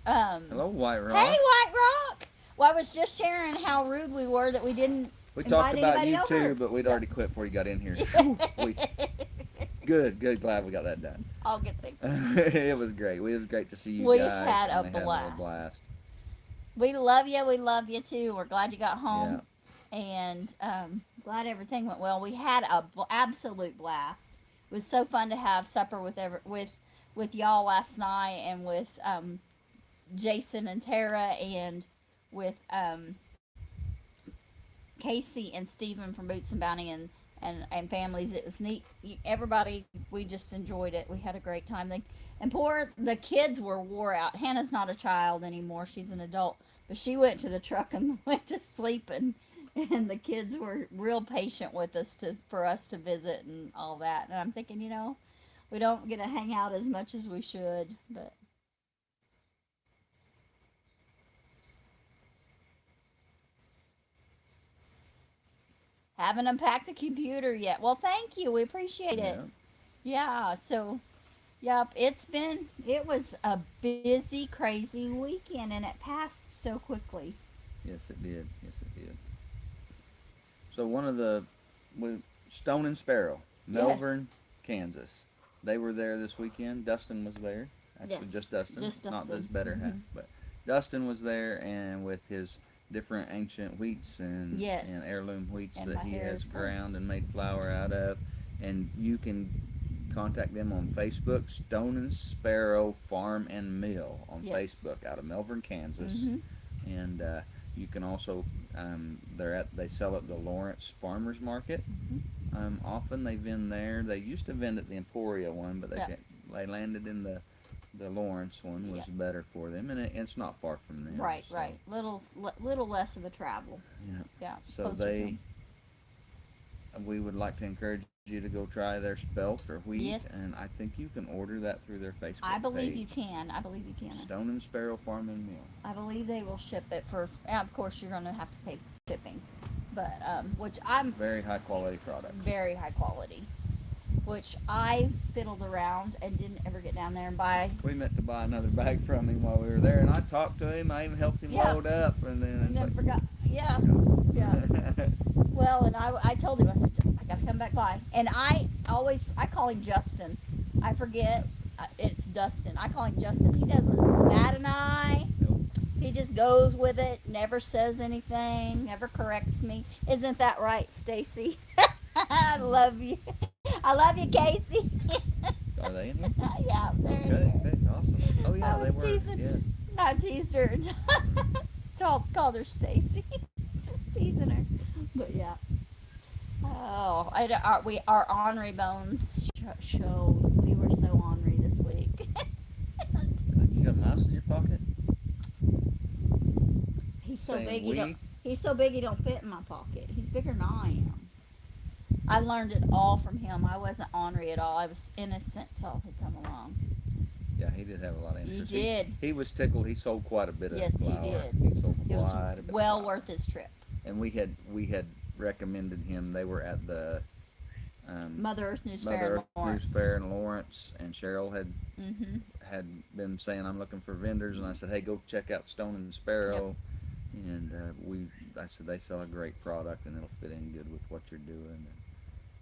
Hello, White Rock. Hey, White Rock! Well, I was just sharing how rude we were that we didn't We invite talked about anybody you over. too, but we'd already quit before you got in here. Good, glad we got that done. All good things. It was great. It was great to see you We guys. had and a they blast. blast. We love you too. We're glad you got home. Yeah. And glad everything went well. We had a absolute blast. It was so fun to have supper with y'all last night, and with Jason and Tara, and with Casey and Stephen from Boots and Bounty, and families. It was neat. Everybody, we just enjoyed it. We had a great time. And the kids were wore out. Hannah's not a child anymore. She's an adult. But she went to the truck and went to sleep, and the kids were real patient with us for us to visit and all that. And I'm thinking, we don't get to hang out as much as we should, but haven't unpacked the computer yet. Well, thank you. We appreciate it. Yeah, so yep, it was a busy, crazy weekend, and it passed so quickly. Yes, it did. So Stone and Sparrow, Melbourne, yes. Kansas. They were there this weekend. Dustin was there. Actually, yes. Just Dustin. Not his better half, but Dustin was there, and with his different ancient wheats and heirloom wheats and that he has ground and made flour out of. And you can contact them on Facebook, Stone and Sparrow Farm and Mill on Facebook out of Melbourne, Kansas. Mm-hmm. And you can also they sell at the Lawrence Farmers Market. Mm-hmm. Often they vend there. They used to vend at the Emporia one, but they landed in the Lawrence one was better for them, and it's not far from them. Right. Little less of a travel. Yeah. So we would like to encourage you to go try their spelt or wheat, and I think you can order that through their Facebook I believe page. You can. Stone and Sparrow Farm and Mill. I believe they will ship it of course you're going to have to pay shipping, but which I'm very high quality product. Very high quality. Which I fiddled around and didn't ever get down there and buy. We meant to buy another bag from him while we were there, and I talked to him. I even helped him load up, and then forgot. Yeah. Well, and I told him, I said, I gotta come back by, and I call him Justin. I forget it's Dustin. I call him Justin. He doesn't bat an eye. Nope. He just goes with it. Never says anything. Never corrects me. Isn't that right, Stacy? I love you. I love you, Casey. Are they in here? Yeah, they're in here. here. Awesome. Oh yeah, they were. Teasing, yes. I teased her. Called her Stacy. Just teasing her. But yeah. Oh, our ornery bones show. We were so ornery this week. You got a mouse in your pocket? He's so big he don't fit in my pocket. He's bigger than I am. I learned it all from him. I wasn't ornery at all. I was innocent till he come along. Yeah, he did have a lot of interest. He did. He was tickled. He sold quite a bit of flour. Yes, he did. He sold quite a bit. Well worth his trip. And we had recommended him. They were at the Mother Earth News Fair in Lawrence, and Cheryl had been saying, I'm looking for vendors, and I said, hey, go check out Stone and Sparrow. Yep. And I said they sell a great product, and it'll fit in good with what you're doing.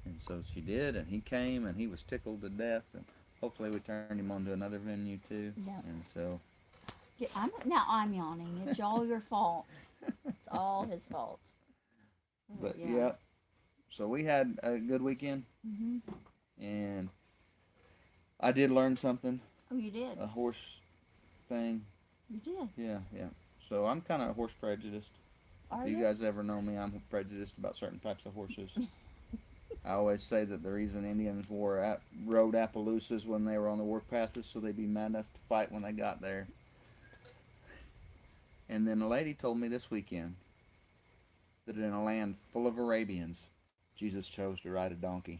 And so she did, and he came, and he was tickled to death, and hopefully we turned him on to another venue too. Yeah. And so. Yeah, I'm yawning. It's all your fault. It's all his fault. But yeah. So we had a good weekend. Mm-hmm. And I did learn something. Oh, you did? A horse thing. You did. Yeah. So I'm kind of horse prejudiced. Are If you you? guys ever know me, I'm prejudiced about certain types of horses. I always say that the reason Indians rode Appaloosas when they were on the warpath is so they'd be mad enough to fight when they got there. And then a lady told me this weekend that in a land full of Arabians, Jesus chose to ride a donkey.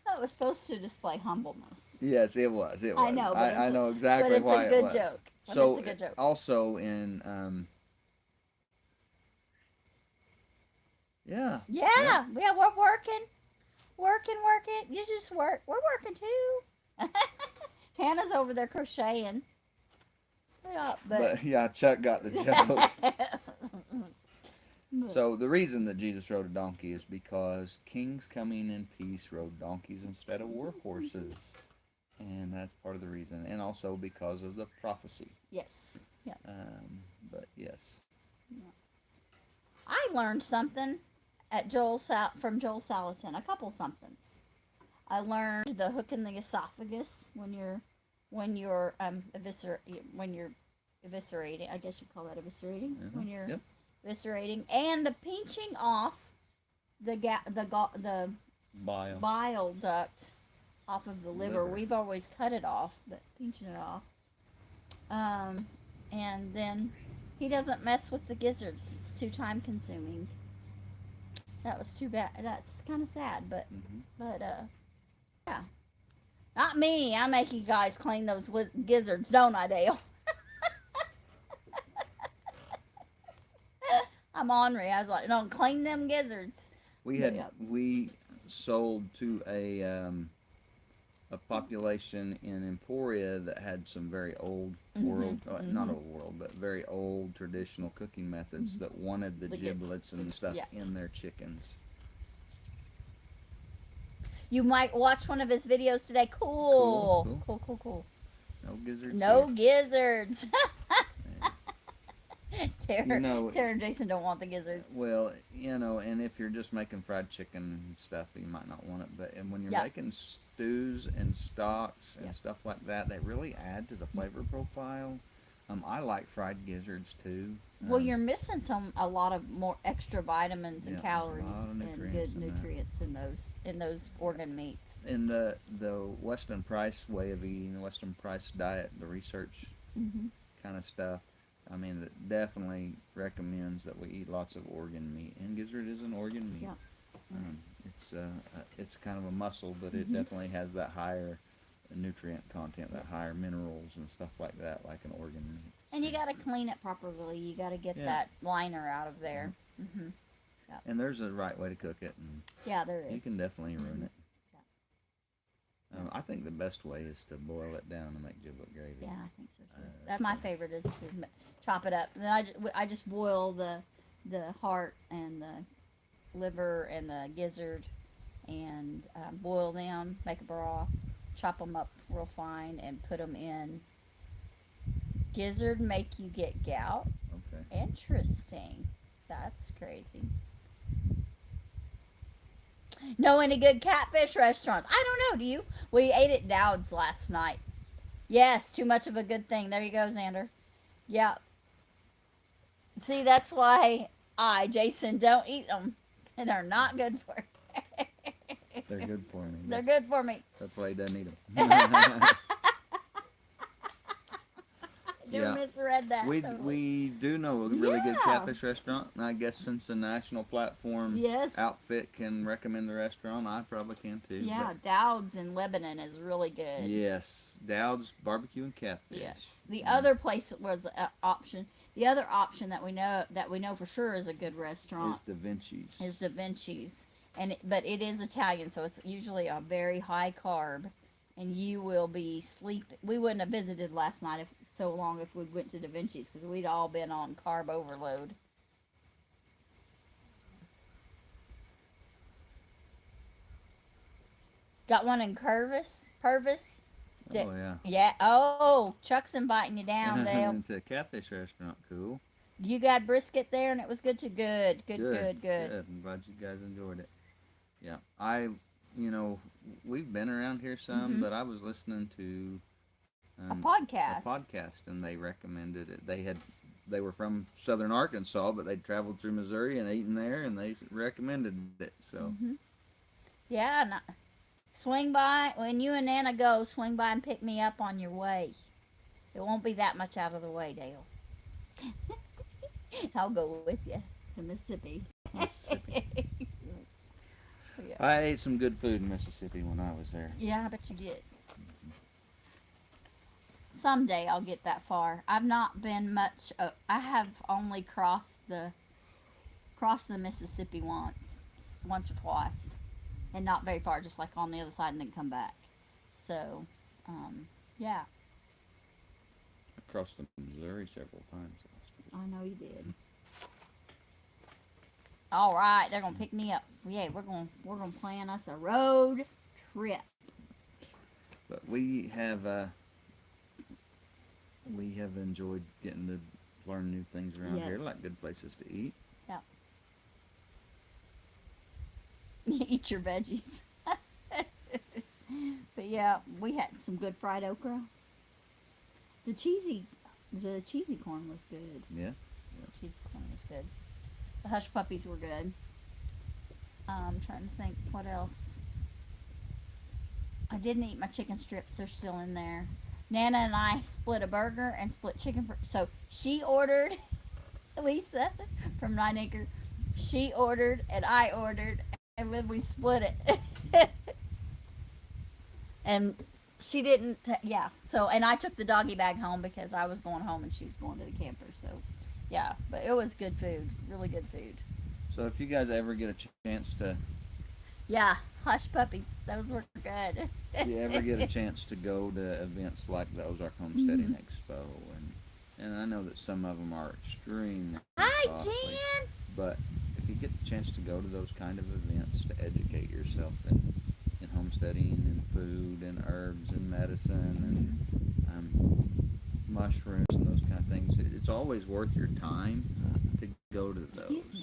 That was supposed to display humbleness. Yes, it was. It was. I know, but I know exactly why it's a it good was. joke. So it's a good joke. also in yeah. Yeah, we're working. You just work. We're working too. Hannah's over there crocheting. Yeah, But yeah, Chuck got the joke. So the reason that Jesus rode a donkey is because kings coming in peace rode donkeys instead of war horses. And that's part of the reason. And also because of the prophecy. Yes. Yeah. But yes. I learned something at from Joel Salatin. A couple somethings. I learned the hook in the esophagus when you're eviscerating. I guess you call that eviscerating when you're eviscerating, and the pinching off the bile duct off of the liver. We've always cut it off, but pinching it off. And then he doesn't mess with the gizzards. It's too time consuming. That was too bad. That's kind of sad, but yeah. Not me. I make you guys clean those gizzards, don't I, Dale? I'm ornery. I was like, don't clean them gizzards. We sold to a population in Emporia that had some very old not old world, but very old traditional cooking methods that wanted the giblets and stuff in their chickens. You might watch one of his videos today. Cool. No gizzards. No gizzards. Tara, You know, Tara and Jason don't want the gizzards. Well, and if you're just making fried chicken and stuff, you might not want it. But when you're making stews and stocks and stuff like that, they really add to the flavor profile. I like fried gizzards too. Well, you're missing a lot of more extra vitamins and calories and good nutrients in those organ meats. In the Weston Price way of eating, the Weston Price diet, the research kind of stuff. I mean, it definitely recommends that we eat lots of organ meat, and gizzard is an organ meat. Yeah. It's kind of a muscle, but it definitely has that higher nutrient content, that higher minerals and stuff like that, like an organ meat. And you got to clean it properly. You got to get that liner out of there. Yeah. And there's a right way to cook it. And there is. You can definitely ruin it. I think the best way is to boil it down and make giblet gravy. Yeah, I think so too. That's my favorite, is to chop it up. And then I just boil the heart and the liver and the gizzard, and boil them, make a broth, chop them up real fine, and put them in. Gizzard make you get gout? Okay. Interesting. That's crazy. Know any good catfish restaurants? I don't know, do you? We ate at Dowd's last night. Yes, too much of a good thing. There you go, Xander. Yeah. See, that's why Jason, don't eat them. And they're not good for you. They're good for me. They're good for me. That's why he doesn't eat them. You misread that. We do know a really good catfish restaurant, and I guess since the national platform outfit can recommend the restaurant, I probably can too. Yeah, Dowd's in Lebanon is really good. Yes, Dowd's barbecue and catfish. Yes, the other place was an option. The other option that we know for sure is a good restaurant is Da Vinci's. But it is Italian, so it's usually a very high carb, and you will be sleeping. We wouldn't have visited last night if we went to Da Vinci's, because we'd all been on carb overload. Got one in Purvis. Oh, yeah. Yeah. Oh, Chuck's inviting you down, Dale. It's a catfish restaurant. Cool. You got brisket there, and it was good too. Good. I'm glad you guys enjoyed it. Yeah. you know, we've been around here some, but I was listening to A podcast. a podcast, and they recommended it. They were from southern Arkansas, but they traveled through Missouri and eaten there, and they recommended it. So Yeah, and swing by when you and Nana go. Swing by and pick me up on your way. It won't be that much out of the way, Dale. I'll go with you to Mississippi. Mississippi. Yeah. I ate some good food in Mississippi when I was there. Yeah, I bet you did. Someday I'll get that far. I've not been much. I have only crossed the Mississippi once or twice, and not very far, just like on the other side, and then come back. So, yeah. I crossed the Missouri several times last week. I know you did. All right, they're gonna pick me up. Yeah, we're gonna plan us a road trip. But we have enjoyed getting to learn new things around here, Yes. like good places to eat. Yeah. Eat your veggies. But yeah, we had some good fried okra. The cheesy corn was good. Yeah. Cheesy corn was good. The hush puppies were good. I'm trying to think what else. I didn't eat my chicken strips. They're still in there. Nana and I split a burger and split chicken. So she ordered, Lisa from 9 Acre. She ordered and I ordered, and then we split it. And she didn't. Yeah. So, and I took the doggy bag home because I was going home and she was going to the camper. So, yeah. But it was good food. Really good food. So if you guys ever get a chance to, Yeah, hush puppies. Those were good. if you ever get a chance to go to events like the Ozark Homesteading Expo, and I know that some of them are extremely Hi, costly, Jan. but if you get the chance to go to those kind of events to educate yourself in homesteading and food and herbs and medicine and mushrooms and those kind of things, it's always worth your time to go to those. Excuse me.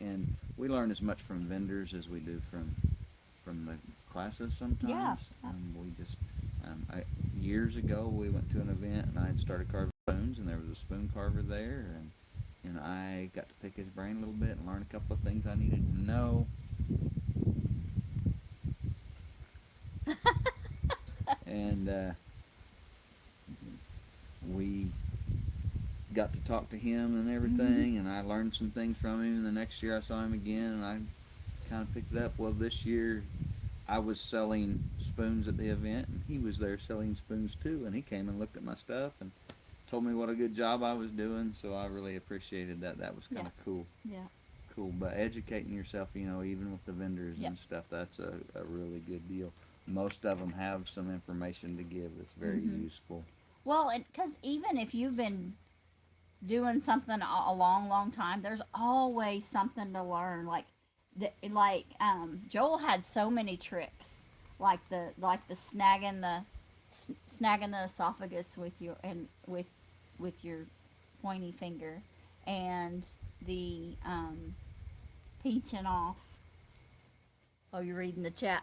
And we learn as much from vendors as we do from the classes sometimes. Yeah. We just years ago we went to an event and I had started carving spoons, and there was a spoon carver there, and I got to pick his brain a little bit and learn a couple of things I needed to know. And we got to talk to him and everything, and I learned some things from him. And the next year I saw him again, and I kind of picked it up. Well, this year I was selling spoons at the event, and he was there selling spoons too. And he came and looked at my stuff and told me what a good job I was doing. So I really appreciated that. That was kind of cool. Yeah. Cool. But educating yourself, even with the vendors Yep. and stuff, that's a really good deal. Most of them have some information to give that's very useful. Well, because even if you've been doing something a long, long time, there's always something to learn. Like Joel had so many tricks, like the snagging the esophagus with your with your pointy finger, and the pinching off. Oh, you're reading the chat.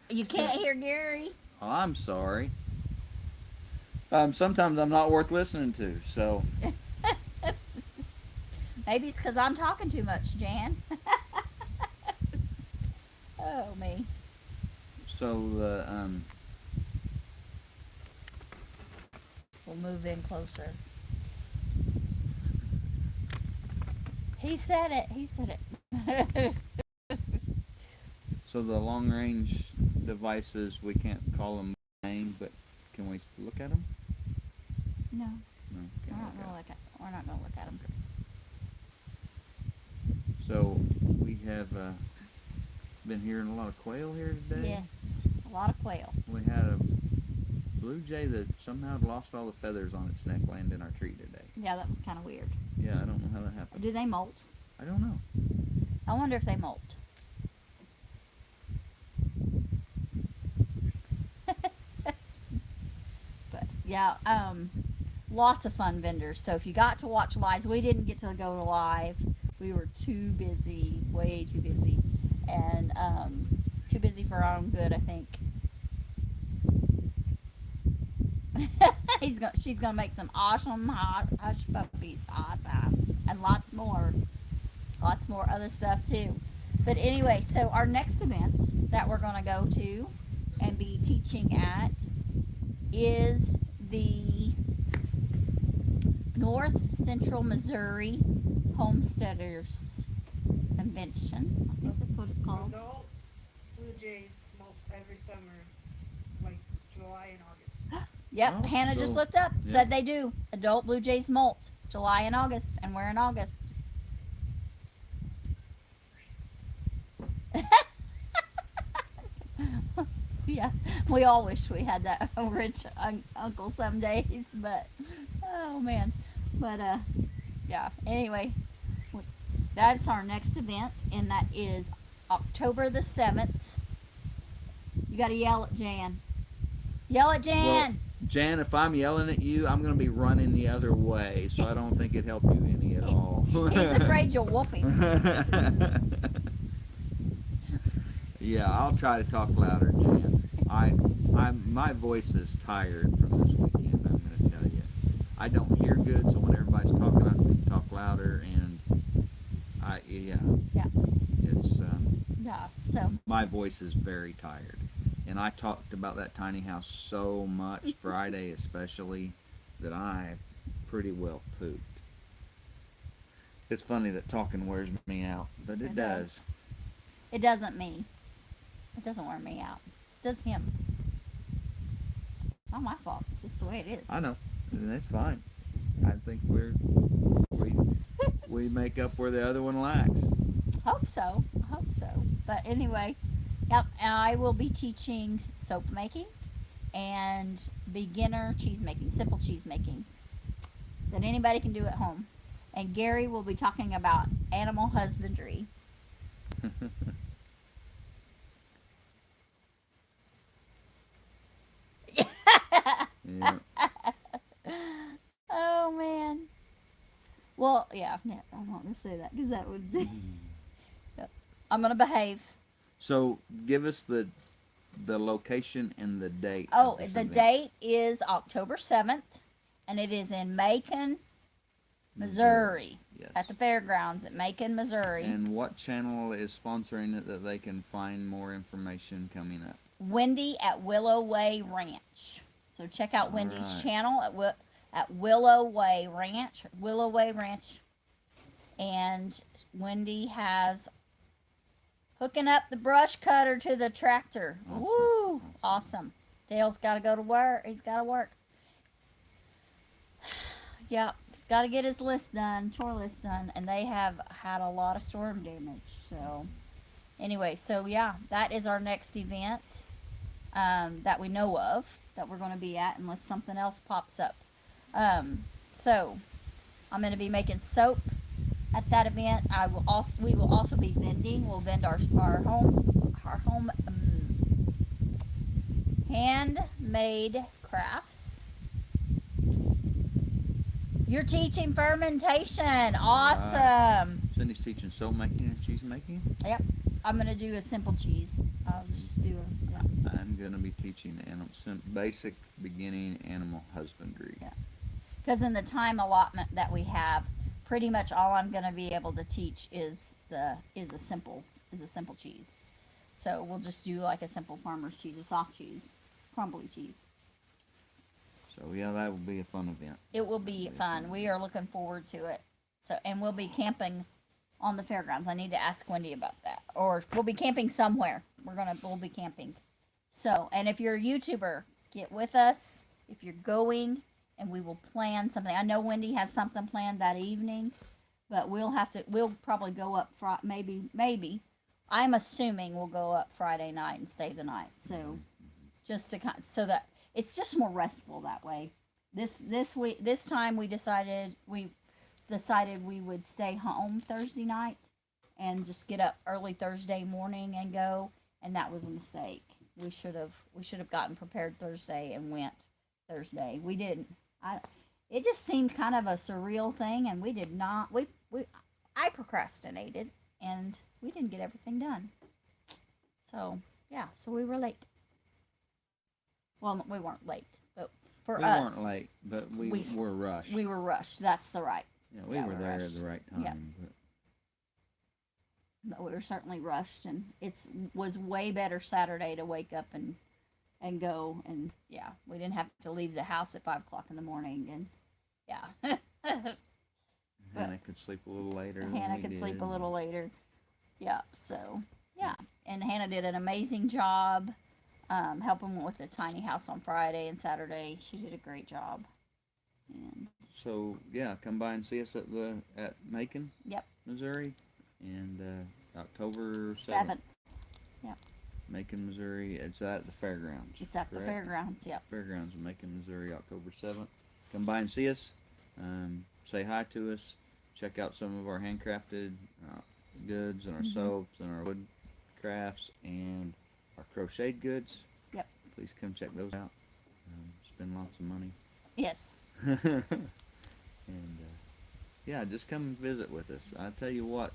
You can't hear Gary? Oh, I'm sorry. Sometimes I'm not worth listening to, so. Maybe it's because I'm talking too much, Jan. Oh, me. So, We'll move in closer. He said it. He said it. so the long range devices, we can't call them by name, but can we look at them? No. No, We're can't not look gonna at 'em. look at. We're not gonna look at them. So we have been hearing a lot of quail here today. Yes, a lot of quail. We had a blue jay that somehow had lost all the feathers on its neck land in our tree today. Yeah, that was kind of weird. Yeah, I don't know how that happened. Do they molt? I don't know. I wonder if they molt. But yeah, lots of fun vendors. So if you got to watch lives, we didn't get to go to live. We were too busy, way too busy, and too busy for our own good, I think. She's gonna make some awesome hot hush puppies, awesome, and lots more other stuff too. But anyway, so our next event that we're gonna go to and be teaching at is the North Central Missouri Homesteaders Convention. I think that's what it's called. Adult blue jays molt every summer, like July and August. Yep, Oh, Hannah just so- looked up. yeah. Said they do. Adult blue jays molt July and August, and we're in August. Yeah, we all wish we had that rich uncle some days, but oh man, but yeah. Anyway, that's our next event, and that is October the 7th. You got to yell at Jan. Yell at Jan. Well, Jan, if I'm yelling at you, I'm going to be running the other way, so I don't think it'd help you any at all. He's afraid you'll whoop him. Yeah, I'll try to talk louder, Jan. My voice is tired from this weekend, I'm going to tell you. I don't hear good, so when everybody's talking, I have to talk louder, and Yeah. it's, Yeah. So my voice is very tired. And I talked about that tiny house so much, Friday especially, that I pretty well pooped. It's funny that talking wears me out, but it does. it doesn't me. It doesn't wear me out. It does him. Not my fault. It's just the way it is. I know, and it's fine. I think we make up where the other one lacks. Hope so. Hope so. But anyway, yep. I will be teaching soap making and beginner cheese making, simple cheese making that anybody can do at home. And Gary will be talking about animal husbandry. Yeah. Oh man. Well, yeah, I'm not gonna say that because that would. I'm gonna behave. So give us the location and the date. Oh, of this the event. date is October 7th, and it is in Macon, Missouri, Yes. at the fairgrounds at Macon, Missouri. And what channel is sponsoring it that they can find more information coming up? Wendy at Willow Way Ranch. So check out Wendy's Alright. channel at Willow Way Ranch. Willow Way Ranch. And Wendy has hooking up the brush cutter to the tractor. Awesome. Woo! Awesome. Dale's got to go to work. He's got to work. Yep. He's got to get his list done, chore list done. And they have had a lot of storm damage. So, anyway, so yeah, that is our next event that we know of that we're going to be at unless something else pops up. So, I'm going to be making soap at that event. We will also be vending. We'll vend our home handmade crafts. You're teaching fermentation. Awesome. Cindy's teaching soap making and cheese making. Yep. I'm gonna do a simple cheese. I'll just do I'm going to be teaching basic beginning animal husbandry. Yeah. Because in the time allotment that we have, pretty much all I'm going to be able to teach is a simple cheese. So we'll just do like a simple farmer's cheese, a soft cheese, crumbly cheese. So yeah, that will be a fun event. It will be fun. We are looking forward to it. So, and we'll be camping on the fairgrounds. I need to ask Wendy about that. Or we'll be camping somewhere. We'll be camping. So, and if you're a YouTuber, get with us if you're going, and we will plan something. I know Wendy has something planned that evening, but we'll probably go up maybe. I'm assuming we'll go up Friday night and stay the night. So, just to so that it's just more restful that way. This time we decided we would stay home Thursday night and just get up early Thursday morning and go, and that was a mistake. We should have gotten prepared Thursday and went Thursday. We didn't. it just seemed kind of a surreal thing, and we did not. I procrastinated, and we didn't get everything done. So yeah, so we were late. Well, we weren't late, but for We us, weren't late, but we we- were rushed. we were rushed. That's the right. yeah, we yeah, were we're there rushed. at the right time. Yeah. But But we were certainly rushed, and was way better Saturday to wake up and go, and yeah, we didn't have to leave the house at 5 o'clock in the morning, and yeah, Hannah could sleep a little later. than Hannah we could sleep did. a little later. Yeah, so yeah, and Hannah did an amazing job helping with the tiny house on Friday and Saturday. She did a great job. And So yeah, come by and see us at Macon, yep, Missouri, and October 7th. Yep, Macon, Missouri. It's at the fairgrounds. it's at the correct? fairgrounds. Yep. Fairgrounds in Macon, Missouri, October 7th. Come by and see us. Say hi to us. Check out some of our handcrafted goods and our soaps and our wood crafts and our crocheted goods. Yep. Please come check those out. Spend lots of money. Yes. And yeah, just come visit with us. I tell you what,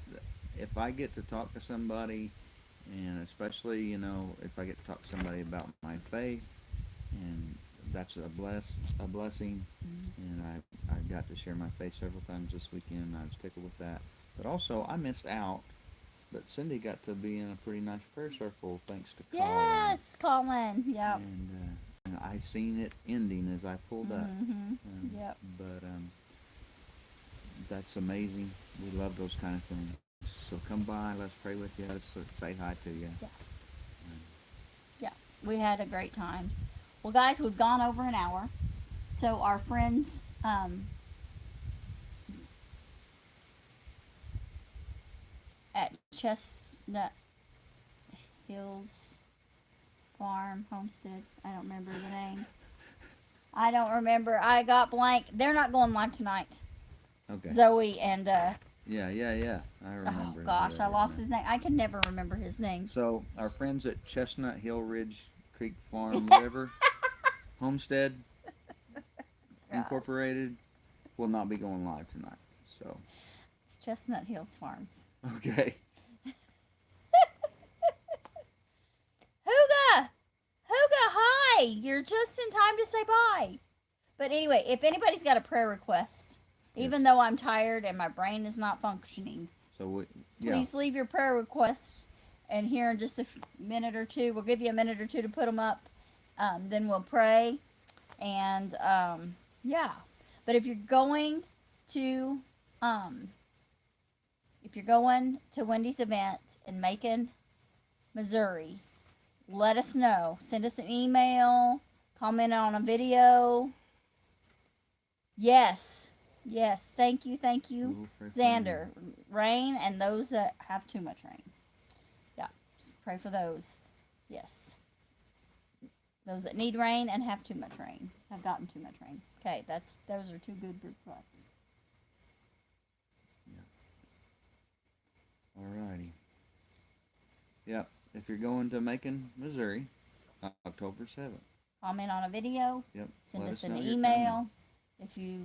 if I get to talk to somebody, and especially if I get to talk to somebody about my faith, and that's a blessing. And I got to share my faith several times this weekend. I was tickled with that. But also, I missed out. But Cindy got to be in a pretty nice prayer circle thanks to Colin. Yes, Colin. Yep. And I seen it ending as I pulled up. Yep. But that's amazing. We love those kind of things. So come by, let's pray with you, let's say hi to you. Yeah. Yeah, we had a great time. Well, guys, we've gone over an hour. So our friends at Chestnut Hills Farm, Homestead, I don't remember the name. I don't remember. I got blank. They're not going live tonight. Okay. Zoe and Yeah. I remember. oh gosh, Yeah, I lost his name. I can never remember his name. So our friends at Chestnut Hill Ridge Creek Farm, whatever, Homestead Incorporated, will not be going live tonight. So. It's Chestnut Hills Farms. Okay. Hooga, hi! You're just in time to say bye. But anyway, if anybody's got a prayer request, even Yes. though I'm tired and my brain is not functioning, So please leave your prayer requests. And here in just a minute or two, we'll give you a minute or two to put them up. Then we'll pray. And yeah. But if you're going to Wendy's event in Macon, Missouri, let us know. Send us an email, comment on a video. Yes. Thank you, We'll pray for Xander. Rain and those that have too much rain. Yeah, pray for those. Yes. Those that need rain and have too much rain. Have gotten too much rain. Okay, those are two good requests. Alrighty. Yep. If you're going to Macon, Missouri, October 7th. Comment on a video. Yep. Send Let us know an you're email. coming. If you,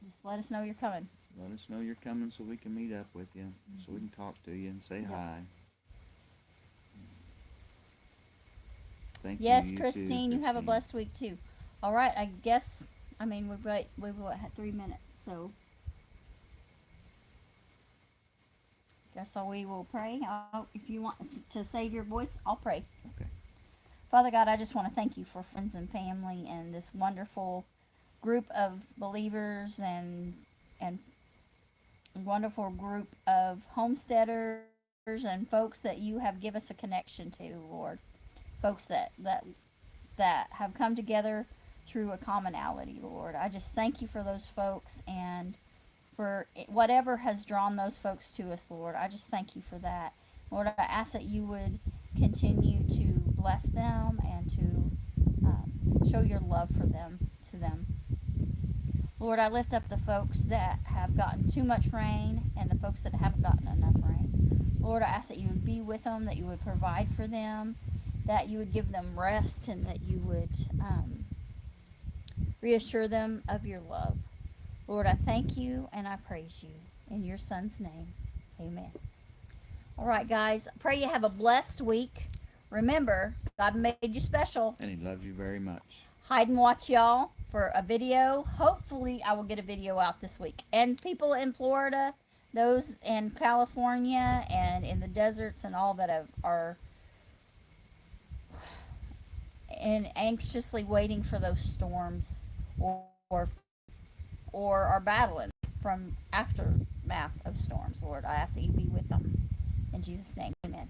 just let us know you're coming. Let us know you're coming so we can meet up with you, so we can talk to you and say hi. Thank you. Yes, You too, Christine, you have a blessed week too. All right, I guess. I mean, we've had 3 minutes, so guess we will pray. If you want to save your voice, I'll pray. Okay. Father God, I just want to thank you for friends and family and this wonderful group of believers and wonderful group of homesteaders and folks that you have given us a connection to, Lord. Folks that have come together through a commonality, Lord. I just thank you for those folks and for whatever has drawn those folks to us, Lord. I just thank you for that. Lord, I ask that you would continue to bless them and to show your love for them to them. Lord, I lift up the folks that have gotten too much rain and the folks that haven't gotten enough rain. Lord, I ask that you would be with them, that you would provide for them, that you would give them rest, and that you would reassure them of your love. Lord, I thank you and I praise you. In your Son's name, amen. All right, guys. Pray you have a blessed week. Remember, God made you special. And He loves you very much. Hide and watch y'all for a video. Hopefully, I will get a video out this week. And people in Florida, those in California and in the deserts and all that are and anxiously waiting for those storms or are battling from aftermath of storms, Lord, I ask that you be with them. In Jesus' name, amen.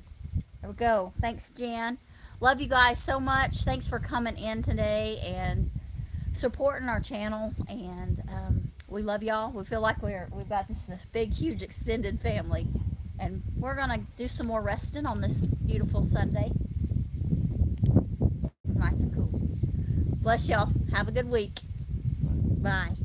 There we go. Thanks, Jan. Love you guys so much. Thanks for coming in today and supporting our channel. And we love y'all. We feel like we've got this big, huge, extended family. And we're going to do some more resting on this beautiful Sunday. It's nice and cool. Bless y'all. Have a good week. Bye.